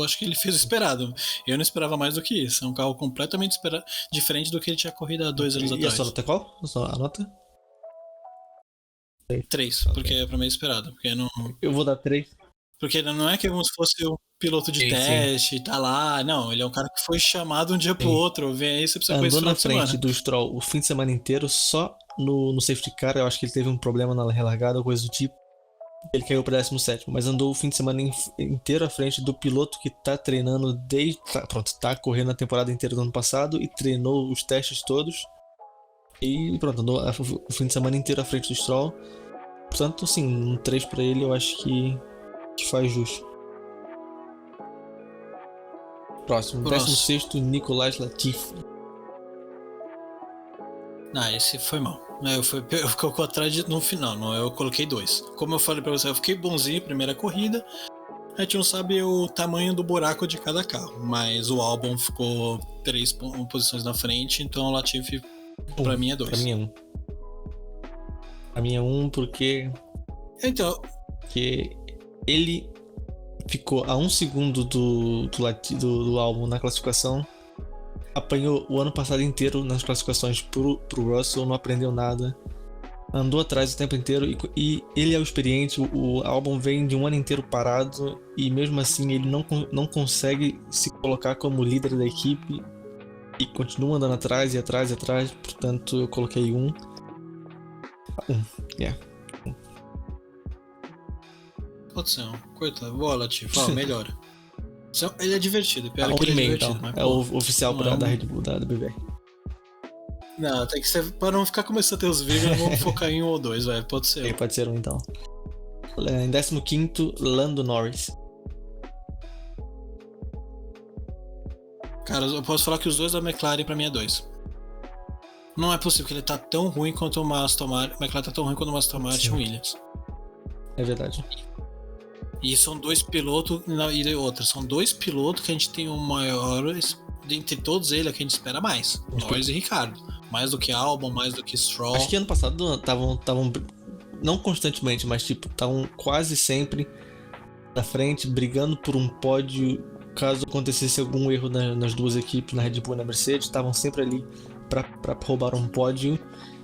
Acho que ele fez o esperado. Eu não esperava mais do que isso. É um carro completamente diferente do que ele tinha corrido há 2 anos atrás. E a sua nota qual? A nota? 3, porque pra mim é esperado. Porque não... Eu vou dar 3. Porque não é que como se fosse o piloto de teste, tá lá. Não, ele é um cara que foi chamado um dia pro outro. Vem aí, você precisa conhecer Andou na frente do Stroll o fim de semana inteiro, só no safety car. Eu acho que ele teve um problema na relargada ou coisa do tipo. Ele caiu para 17º, mas andou o fim de semana inteiro à frente do piloto que tá treinando tá correndo a temporada inteira do ano passado e treinou os testes todos. E andou o fim de semana inteiro à frente do Stroll. Portanto, sim, um 3 para ele eu acho que faz justo. Próximo. 16º, Nicolas Latifi. Esse foi mal. Eu fiquei atrás no final, eu coloquei 2. Como eu falei pra você, eu fiquei bonzinho primeira corrida. A gente não sabe o tamanho do buraco de cada carro, mas o Albon ficou 3 posições na frente, então o Latifi pra mim é 2. Pra mim é 1. Pra mim é 1 porque... Então... Porque ele ficou a 1 segundo do Albon na classificação. Apanhou o ano passado inteiro nas classificações pro Russell, não aprendeu nada. Andou atrás o tempo inteiro e ele é o experiente. O Albon vem de um ano inteiro parado e mesmo assim ele não consegue se colocar como líder da equipe e continua andando atrás e atrás e atrás. Portanto, eu coloquei 1. Pode ser coitado. Boa, Latifi. Melhora. Ele é divertido. Pior que ele é divertido. Então. É o oficial da Red Bull, da BBR. Não, tem que ser. Para não ficar começando a ter os vídeos, vamos focar em 1 ou 2, velho. Pode ser. Pode ser 1 então. Em 15º, Lando Norris. Cara, eu posso falar que os dois da McLaren pra mim é 2. Não é possível que ele tá tão ruim quanto o Aston Martin. O McLaren tá tão ruim quanto o Aston Martin e o Williams. É verdade. E são dois pilotos, e outra, são dois pilotos que a gente tem o maior, dentre todos eles, que a gente espera mais. Norris e Ricardo. Mais do que Albon, mais do que Stroll. Acho que ano passado estavam não constantemente, mas tipo, estavam quase sempre na frente, brigando por um pódio. Caso acontecesse algum erro nas duas equipes, na Red Bull e na Mercedes, estavam sempre ali pra roubar um pódio.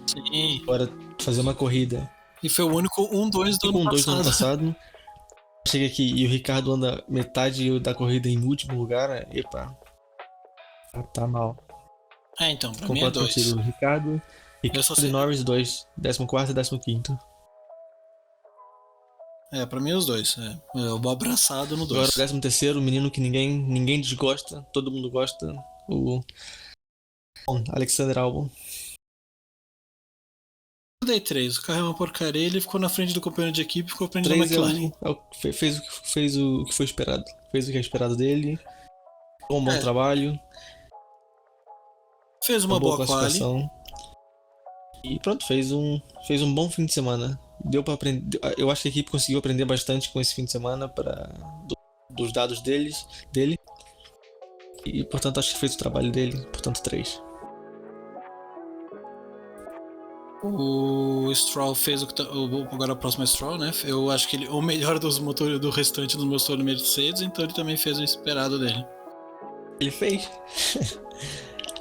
Sim. Para fazer uma corrida. E foi o único 1-2 do ano passado. Chega aqui e o Ricardo anda metade da corrida em último lugar. Epa. Tá mal. Então, pra mim é 2. Contigo, Ricardo e Norris 2, 14º e 15º. Pra mim é os dois. O abraçado no 2. Agora o 13º, o menino que ninguém desgosta, todo mundo gosta, o Alexander Albon. Eu dei 3, o carro é uma porcaria, ele ficou na frente do companheiro de equipe, ficou aprendendo na McLaren. Fez o que foi esperado. Fez o que é esperado dele. Um bom trabalho. Fez uma boa classificação. E pronto, fez um bom fim de semana. Deu para aprender. Eu acho que a equipe conseguiu aprender bastante com esse fim de semana dos dados dele. E portanto acho que fez o trabalho dele. Portanto, 3. O Stroll fez agora o próximo é Stroll, né? Eu acho que ele o melhor dos motores do restante dos motores Mercedes, então ele também fez o esperado dele. Ele fez.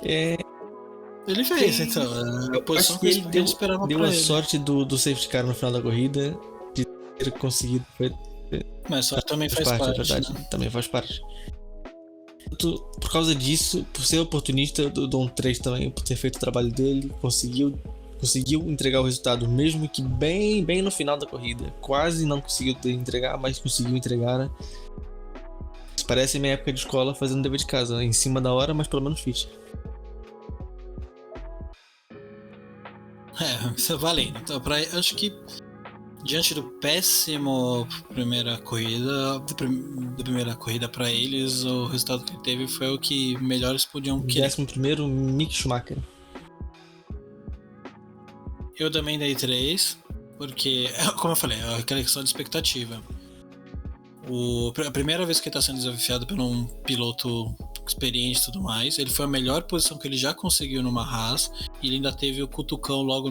Ele fez, então. A posição que ele esperava deu pra a ele. Sorte do safety car no final da corrida de ter conseguido. Mas sorte também faz parte. É verdade, né? Também faz parte. Por causa disso, por ser oportunista, eu dou um 3 também, por ter feito o trabalho dele, conseguiu entregar o resultado, mesmo que bem no final da corrida. Quase não conseguiu entregar, mas conseguiu entregar. Isso parece minha época de escola fazendo dever de casa, em cima da hora, mas pelo menos fiz. Isso é valendo. Então, acho que diante do péssimo primeira corrida para eles, o resultado que teve foi o que melhores podiam querer. 11º, Mick Schumacher. Eu também dei 3, porque, como eu falei, é aquela questão de expectativa. A primeira vez que ele está sendo desafiado por um piloto experiente e tudo mais, ele foi a melhor posição que ele já conseguiu numa Haas, e ele ainda teve o cutucão logo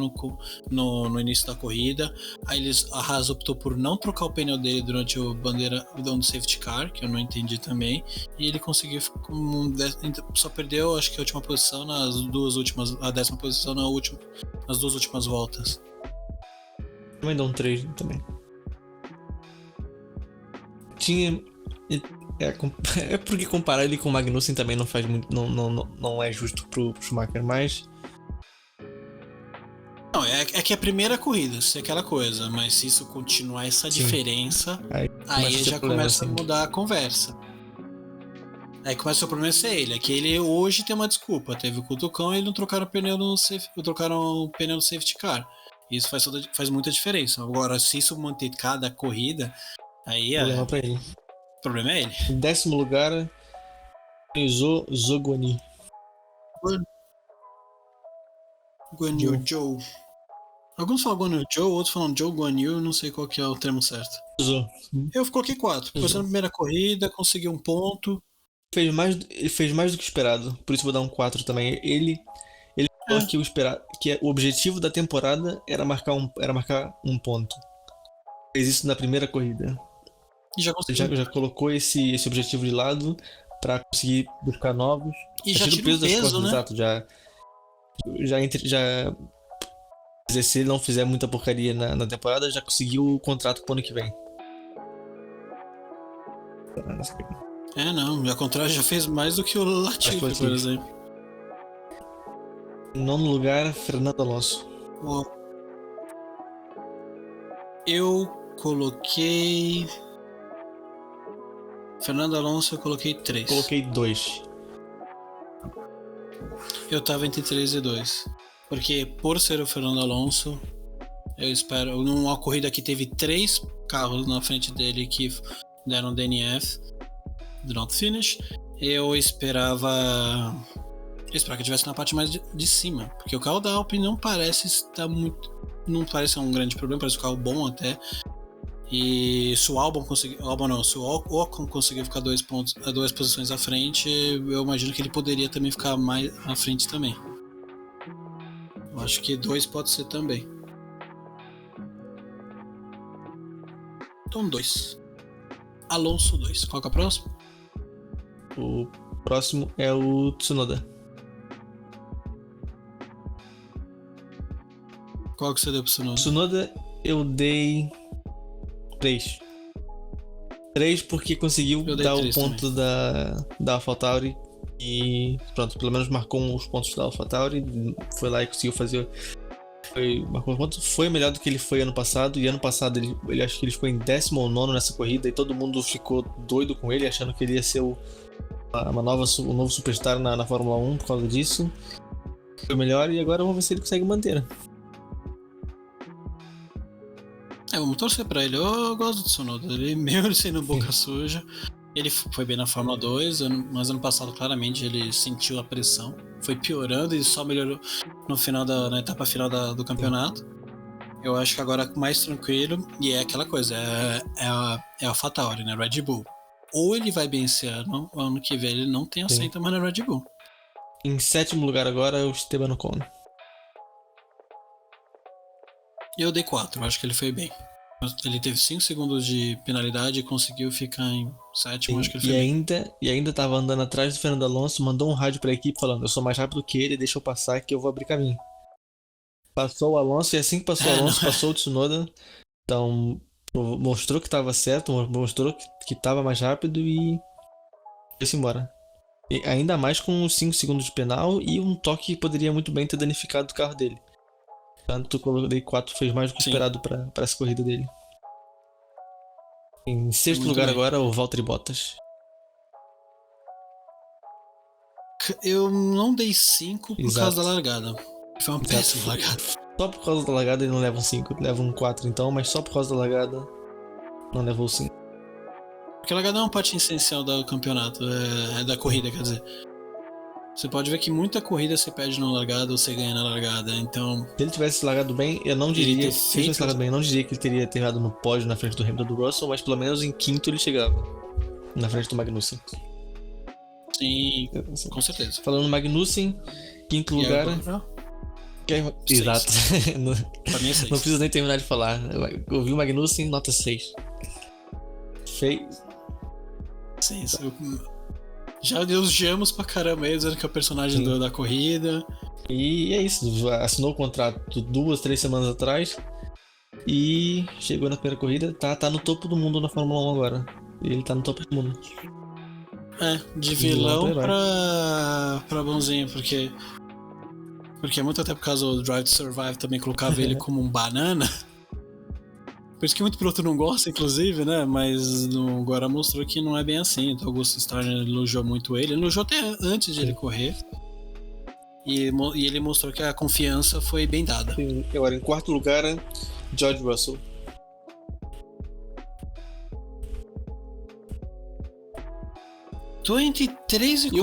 no início da corrida. Aí a Haas optou por não trocar o pneu dele durante o do safety car, que eu não entendi também, e ele conseguiu só perdeu, acho que a última posição a 10ª posição nas duas últimas voltas. Também dou um 3 também. É porque comparar ele com o Magnussen também não faz muito. Não é justo pro Schumacher, mas. Não, é que a primeira corrida, se é aquela coisa, mas se isso continuar essa diferença, aí já começa a mudar a conversa. Aí começa o problema ser ele, é que ele hoje tem uma desculpa, teve o cutucão e ele não trocaram o pneu no safety car. Isso faz muita diferença. Agora, se isso manter cada corrida, aí problema pra ele. O problema é ele. Em 10º lugar, Zhou Guanyu. Guanyu Zhou. Alguns falam Guanyu Zhou, outros falam Zhou Guanyu, não sei qual que é o termo certo. Zhou. Eu coloquei 4. Passou na primeira corrida, conseguiu um ponto. Ele fez mais do que esperado, por isso vou dar um 4 também. Ele falou que o objetivo da temporada era marcar um ponto. Fez isso na primeira corrida. E já conseguiu. Já colocou esse objetivo de lado para conseguir buscar novos. E já tira o peso, das costas, né? Exato, se ele não fizer muita porcaria na temporada, já conseguiu o contrato pro ano que vem. Não, ao contrário, já fez mais do que o Latifi, por exemplo. Em 9º lugar, Fernando Alonso. Eu coloquei... Fernando Alonso, eu coloquei 3. Coloquei 2. Eu tava entre 3 e 2. Porque por ser o Fernando Alonso, eu espero... Numa corrida que teve 3 carros na frente dele que deram DNF, do not finish, eu esperava que estivesse na parte mais de cima. Porque o carro da Alpine não parece estar muito... Não parece um grande problema, parece um carro bom até. E se o Albon conseguir. O Albon não, se o Ocon conseguir ficar 2 posições à frente, eu imagino que ele poderia também ficar mais à frente também. Eu acho que 2 pode ser também. Então 2. Alonso 2. Qual que é o próximo? O próximo é o Tsunoda. Qual que você deu pro Tsunoda? Tsunoda eu dei 3. 3 porque conseguiu Eu dei dar o 3 ponto da AlphaTauri e pronto, pelo menos marcou os pontos da AlphaTauri, foi lá e conseguiu fazer. Marcou os pontos, foi melhor do que ele foi ano passado, e ano passado ele acho que ele ficou em 19º nessa corrida e todo mundo ficou doido com ele, achando que ele ia ser o novo superstar na Fórmula 1 por causa disso. Foi melhor e agora vamos ver se ele consegue manter. Vamos torcer pra ele. Eu gosto do Tsunoda. Ele, mesmo ele sendo boca suja, ele foi bem na Fórmula 2, mas ano passado claramente ele sentiu a pressão. Foi piorando e só melhorou na etapa final do campeonato. Eu acho que agora mais tranquilo, e é aquela coisa, é a AlphaTauri, né? Red Bull. Ou ele vai bem esse ano que vem ele não tem assento mais na Red Bull. Em 7º lugar agora é o Esteban Ocon. Eu dei 4, eu acho que ele foi bem. Ele teve 5 segundos de penalidade e conseguiu ficar em 7º, acho que ele foi bem. E ainda tava andando atrás do Fernando Alonso, mandou um rádio pra equipe falando: eu sou mais rápido que ele, deixa eu passar que eu vou abrir caminho. Passou o Alonso e assim que passou o Alonso, passou o Tsunoda. Então mostrou que tava certo, mostrou que tava mais rápido e foi-se embora. E ainda mais com os 5 segundos de penal e um toque que poderia muito bem ter danificado o carro dele. Tanto que o D4 fez mais do que esperado para essa corrida dele. Em 6º lugar agora, o Valtteri Bottas. Eu não dei 5 por causa da largada. Foi uma péssima largada. Só por causa da largada ele não leva um 5, ele leva um 4 então, mas só por causa da largada não levou o 5. Porque a largada é uma parte essencial do campeonato, da corrida, quer dizer. Você pode ver que muita corrida você perde na largada ou você ganha na largada, então... Se ele tivesse largado bem, eu não diria... Se ele tivesse largado bem, eu não diria que ele teria terminado no pódio na frente do Hamilton do Russell, mas pelo menos em 5º ele chegava. Na frente do Magnussen. Sim, com certeza. Falando no Magnussen, 5º lugar... Exato. Pra mim é 6. Não preciso nem terminar de falar. Eu ouvi o Magnussen, nota 6. Fez... 6. Já elogiamos pra caramba ele, dizendo que é o personagem da corrida. E é isso, assinou o contrato 2, 3 semanas atrás e chegou na primeira corrida, tá no topo do mundo na Fórmula 1 agora. Ele tá no topo do mundo. De vilão pra bonzinho, porque muito até por causa do Drive to Survive também colocava ele como um banana. Por isso que muito piloto não gosta, inclusive, né? Mas agora mostrou que não é bem assim. Então, Augusto Starner elogiou muito ele. Ele elogiou até antes de ele correr. E ele mostrou que a confiança foi bem dada. Sim. Agora, em 4º lugar, George Russell. Tô entre 3 e 4.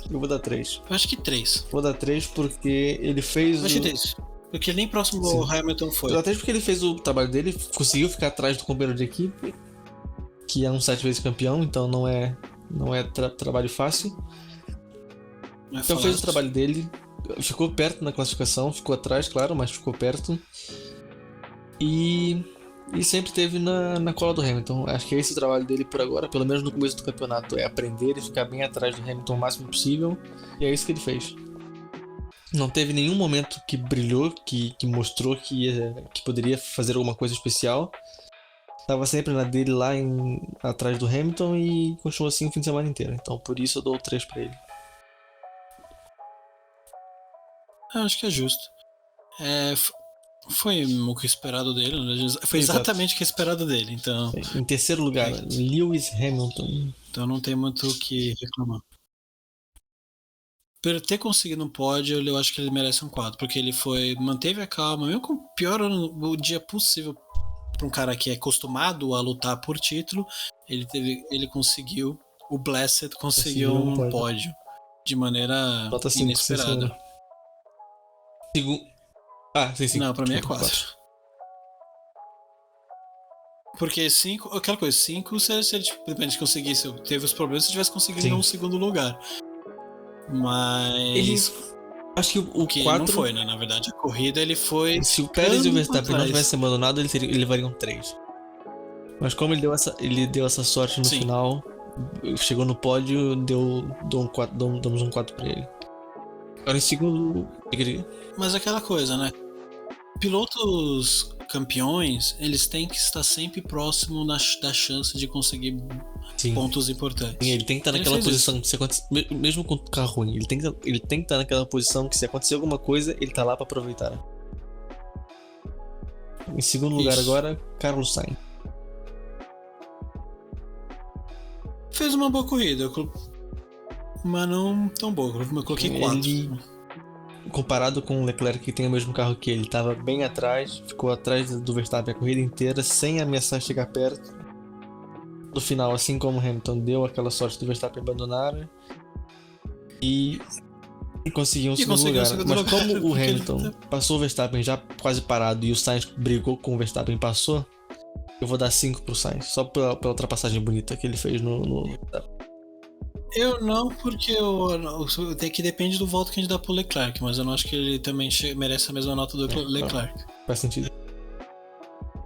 Eu vou dar 3. Eu acho que 3. Vou dar 3 porque ele fez. Eu acho que 3. Porque nem próximo do Hamilton foi. Eu até porque ele fez o trabalho dele, conseguiu ficar atrás do companheiro de equipe, que é um 7 vezes campeão, então não é trabalho fácil. Então fez o trabalho dele, ficou perto na classificação, ficou atrás, claro, mas ficou perto. E sempre esteve na cola do Hamilton. Acho que é esse o trabalho dele por agora, pelo menos no começo do campeonato, é aprender e ficar bem atrás do Hamilton o máximo possível, e é isso que ele fez. Não teve nenhum momento que brilhou, que mostrou que poderia fazer alguma coisa especial. Tava sempre na dele lá atrás do Hamilton e continuou assim o fim de semana inteiro. Então por isso eu dou 3 pra ele. Acho que é justo. Foi o que esperado dele, né? Foi exatamente o que esperado dele. Então... Em 3º lugar, Lewis Hamilton. Então não tem muito o que reclamar. Por ter conseguido um pódio, eu acho que ele merece um 4, porque ele manteve a calma, mesmo com o pior o dia possível para um cara que é acostumado a lutar por título, ele conseguiu, o Blessed conseguiu um pódio de maneira inesperada. Sim. Não, pra mim é 4. Porque 5, aquela coisa, 5, se ele tipo, depende de conseguir, se teve os problemas, se tivesse conseguido Sim. um segundo lugar. Ele. Mas. Acho que o Que 4. não foi, né? Na verdade, a corrida ele foi. Se o Pérez e o ficando Verstappen pra não trás. tivessem abandonado, ele levariam 3. Mas como ele deu essa sorte no Sim. final, chegou no pódio, damos um 4 pra ele. Agora em segundo. Mas aquela coisa, né? Pilotos campeões, eles têm que estar sempre próximo da chance de conseguir Sim. pontos importantes. Ele tem que estar naquela posição que se acontecer, mesmo com o carro ruim, ele tem que estar naquela posição que se acontecer alguma coisa, ele tá lá pra aproveitar. Em segundo lugar agora, Carlos Sainz. Fez uma boa corrida, mas não tão boa. Eu coloquei 4. Ele, comparado com o Leclerc, que tem o mesmo carro que ele, estava bem atrás, ficou atrás do Verstappen a corrida inteira, sem ameaçar chegar perto. No final, assim como o Hamilton deu aquela sorte do Verstappen abandonar e conseguiu um segundo lugar. Mas como o Hamilton passou o Verstappen já quase parado e o Sainz brigou com o Verstappen e passou, eu vou dar 5 pro Sainz, só pela ultrapassagem bonita que ele fez no... Eu não, porque tem que depende do voto que a gente dá pro Leclerc, mas eu não acho que ele também merece a mesma nota do Leclerc. Faz sentido.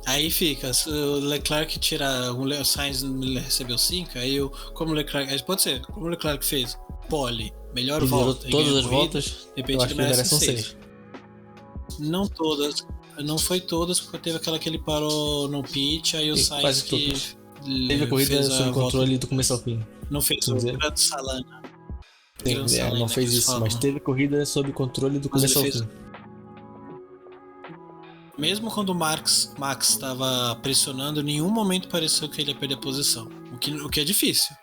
Aí fica, se o Leclerc tirar, o Sainz recebeu 5, aí como o Leclerc, pode ser, como o Leclerc fez pole, melhor volta, todas as voltas, depende, eu acho que ele merece um 6. Não todas, não foi todas, porque teve aquela que ele parou no pit, aí o Sainz que teve a corrida sob controle do começo ao fim. Não fez o Grande Salana. Não fez isso, mas teve corrida sob controle do começo ao fim. Mesmo quando o Max estava pressionando, em nenhum momento pareceu que ele ia perder a posição. O que é difícil.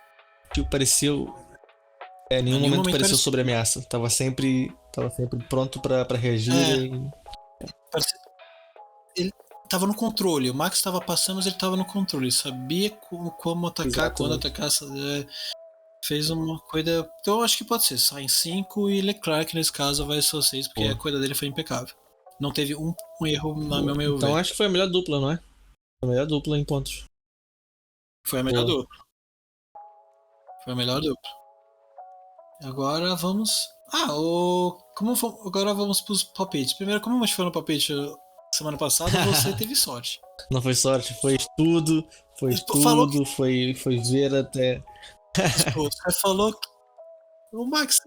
O que pareceu... em nenhum momento pareceu sobre ameaça. Tava sempre pronto pra reagir. Ele tava no controle. O Max estava passando, mas ele tava no controle. Ele sabia como atacar, quando atacar. Fez uma corrida... Então eu acho que pode ser. Sainz 5 e Leclerc, nesse caso, vai ser 6, porque a corrida dele foi impecável. Não teve um erro na meu ver. Então acho que foi a melhor dupla, não é? Foi a melhor dupla em pontos. Foi a melhor dupla. Foi a melhor dupla. Agora vamos... Agora vamos pros palpites. Primeiro, como a gente foi no palpite semana passada, você teve sorte. Não foi sorte, foi estudo, foi ver até... Você falou que o Max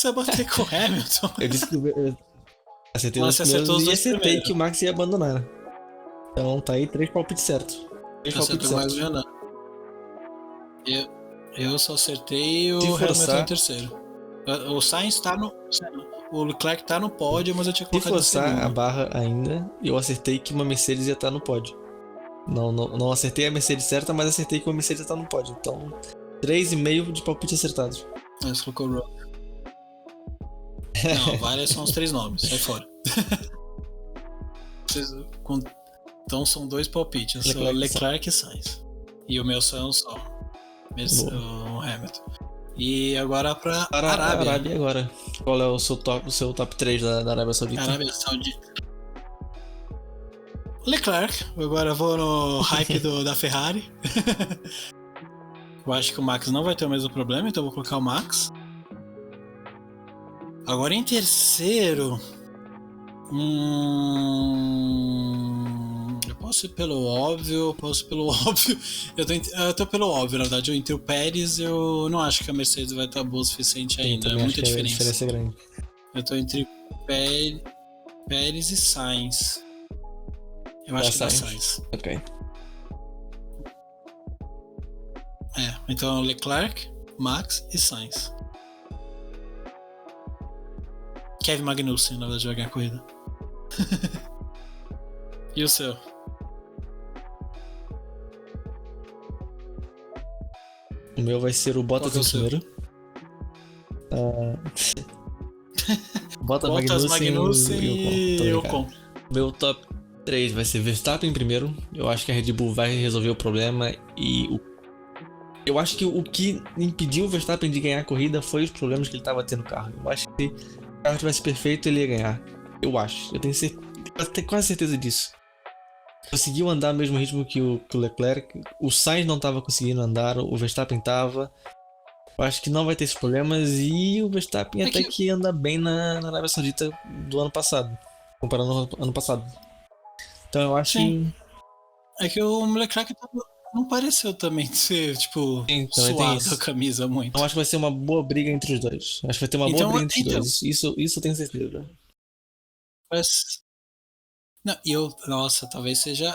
ia bater com o Hamilton. Eu disse que acertei os primeiros e acertei que o Max ia abandonar. Então tá aí 3 palpites certos. 3 palpites certos. Eu só acertei o Hamilton em terceiro. O Sainz tá no... O Leclerc tá no pódio, mas eu tinha colocado em segundo. Se forçar a barra ainda, eu acertei que uma Mercedes ia estar no pódio. Não acertei a Mercedes certa, mas acertei que uma Mercedes ia estar no pódio. Então, 3,5 de palpite acertados. Você colocou o Rock. Não, várias são os 3 nomes, sai fora. Então são 2 palpites, Leclerc e Sainz. E o meu são só o Hamilton. E agora pra Arábia agora. Qual é o seu top 3 da Arábia Saudita? Arábia Saudita. Leclerc, agora eu vou no hype da Ferrari. Eu acho que o Max não vai ter o mesmo problema, então eu vou colocar o Max. Agora em terceiro... Eu posso ir pelo óbvio, Eu tô pelo óbvio, na verdade. Entre o Pérez, eu não acho que a Mercedes vai estar boa o suficiente ainda. É muita diferença. A diferença é grande. Eu tô entre Pérez e Sainz. Eu acho que dá Sainz. Ok. Então Leclerc, Max e Sainz. Kevin Magnussen, na verdade, vai ganhar a corrida. E o seu? O meu vai ser o Bottas em primeiro. Bottas, Magnussen e Ocon. Meu top 3 vai ser Verstappen em primeiro. Eu acho que a Red Bull vai resolver o problema. Eu acho que o que impediu o Verstappen de ganhar a corrida foi os problemas que ele estava tendo no carro. Eu acho que se o carro tivesse perfeito, ele ia ganhar. Eu acho. Eu tenho quase certeza disso. conseguiu andar no mesmo ritmo que o Leclerc. O Sainz não estava conseguindo andar, o Verstappen estava. Eu acho que não vai ter esses problemas e o Verstappen É até que, que anda bem na Arábia Saudita do ano passado, comparando ao ano passado. Então eu acho sim, que. é que o Leclerc não pareceu também ser, tipo, Então, tem suado a isso. camisa Eu muito. acho que vai ser uma boa briga entre os dois. Acho que vai ter uma boa Então, briga entre os dois. Isso eu tenho certeza. mas, não, nossa, talvez seja.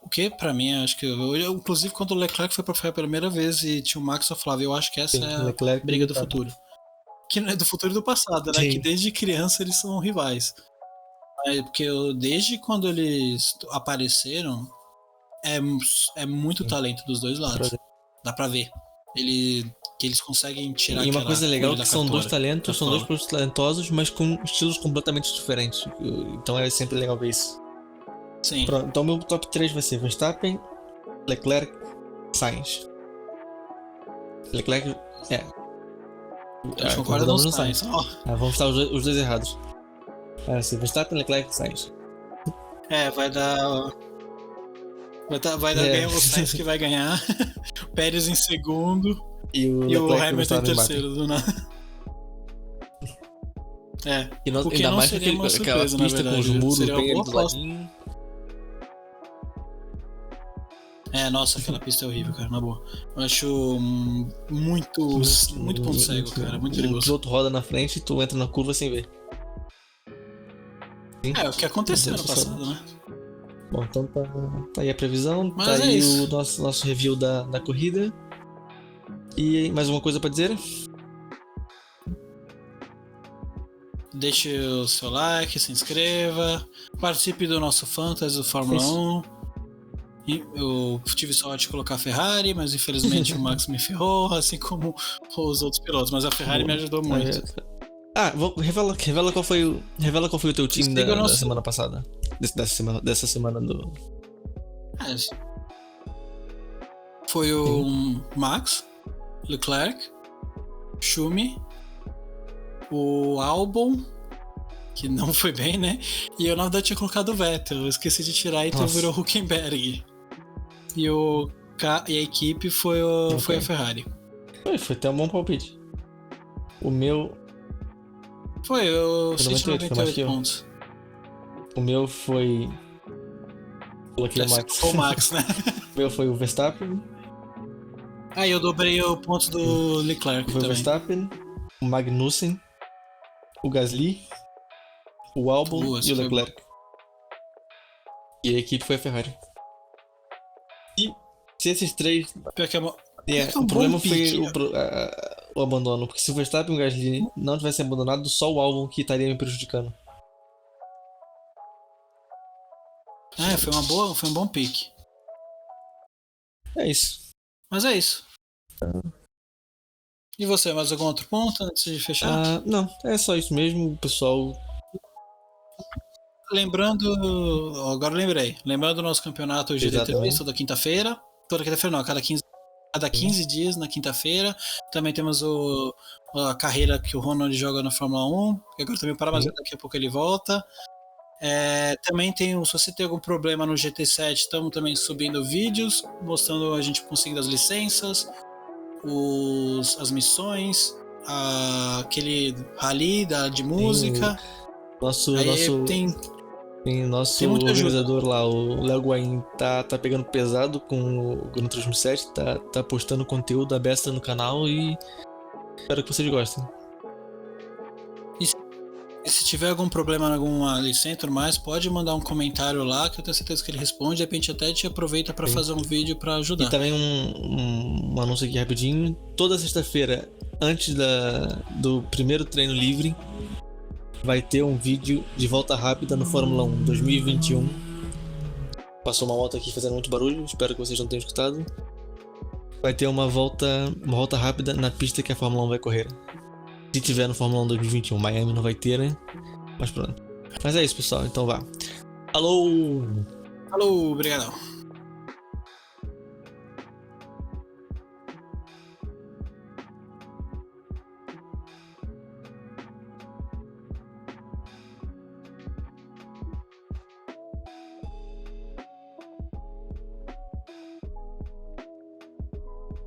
O que pra mim, acho que. Inclusive, quando o Leclerc foi pra Ferrari pela primeira vez e tinha o Max, eu falava, eu acho que essa Sim, é a Leclerc briga do tá. futuro. Que não é do futuro e do passado, né? Que Sim. desde criança eles são rivais. Porque desde quando eles apareceram, é, é muito Sim. talento dos dois lados. Dá pra ver. Que eles conseguem tirar E uma aquela coisa legal coelho é da que são dois cartola. talentos, Da são dois cola. pilotos talentosos, mas com estilos completamente diferentes. Então é sempre legal ver isso. Sim. Pronto, então meu top 3 vai ser Verstappen, Leclerc, Sainz. Leclerc. É. A gente concorda Concordamos nos no Sainz. Sainz. Ó, Vamos estar os dois errados. Assim, Verstappen, Leclerc e Sainz. vai dar. Vai dar É. ganhar o Sainz que vai ganhar. Pérez em segundo. E o E o Leclerc e o Hamilton em Verstappen batem. terceiro do nada. O que Ainda não mais com seria uma aquela surpresa, na pista com os verdade. muros Seria uma bem ali boa do aposta. ladinho. Nossa, aquela pista é horrível, cara, na boa. Eu acho muito ponto cego, cara. Muito Um perigoso. piloto roda na frente e tu entra na curva sem ver. Sim. O que aconteceu ano Deus do céu. passado, né? Bom, então tá aí a previsão, Mas tá é aí isso. o nosso review da corrida. E mais uma coisa pra dizer? Deixe o seu like, se inscreva, participe do nosso Fantasy do Fórmula Isso. 1. Eu tive sorte de colocar a Ferrari, mas infelizmente o Max me ferrou, assim como os outros pilotos. Mas a Ferrari me ajudou muito. Revela qual foi o teu time Siga o da nosso- semana passada. Dessa semana do. É, foi o Max, Leclerc, Schumi, o Albon, que não foi bem, né? E eu na verdade tinha colocado o Vettel, eu esqueci de tirar, então Nossa. virou Huckenberg. E a equipe foi a Ferrari. Foi até um bom palpite. O meu. Foi 98, foi mais que 198 eu. pontos. O meu foi. Coloquei o Max. Foi o Max, né? O meu foi o Verstappen. Aí eu dobrei o ponto do Leclerc Foi o também. Verstappen, o Magnussen, o Gasly, o Albon Boa, e o foi Leclerc. E a equipe foi a Ferrari. E se esses três. Pior que é O um problema bom foi pique. o abandono. Porque se o Verstappen e o Gasly não tivessem abandonado, só o Albon que estaria me prejudicando. Foi um bom pique. É isso. Mas é isso. E você, mais algum outro ponto antes de fechar? Não, é só isso mesmo, pessoal. Lembrando, agora eu lembrei. Lembrando do nosso campeonato GD3 Exatamente. toda quinta-feira. Toda quinta-feira não, cada 15 dias na quinta-feira. Também temos a carreira que o Ronald joga na Fórmula 1. Que agora também para, mas daqui a pouco ele volta. Também se você tem algum problema no GT7, estamos também subindo vídeos, mostrando a gente conseguindo as licenças, as missões, aquele rally de música. Nosso tem muita organizador lá, o Léo Guain, tá pegando pesado com o Gran Turismo 7, tá postando conteúdo aberto no canal e espero que vocês gostem. E se tiver algum problema em alguma licença e tudo mais, pode mandar um comentário lá que eu tenho certeza que ele responde. De repente até te aproveita para fazer um vídeo para ajudar. E também um anúncio aqui rapidinho. Toda sexta-feira, antes do primeiro treino livre, vai ter um vídeo de volta rápida no Fórmula 1 2021. Passou uma moto aqui fazendo muito barulho, espero que vocês não tenham escutado. Vai ter uma volta rápida na pista que a Fórmula 1 vai correr. Se tiver no Fórmula 1 2021, Miami não vai ter, né? Mas pronto. Mas é isso, pessoal, então vá. Alô! Falou, obrigadão.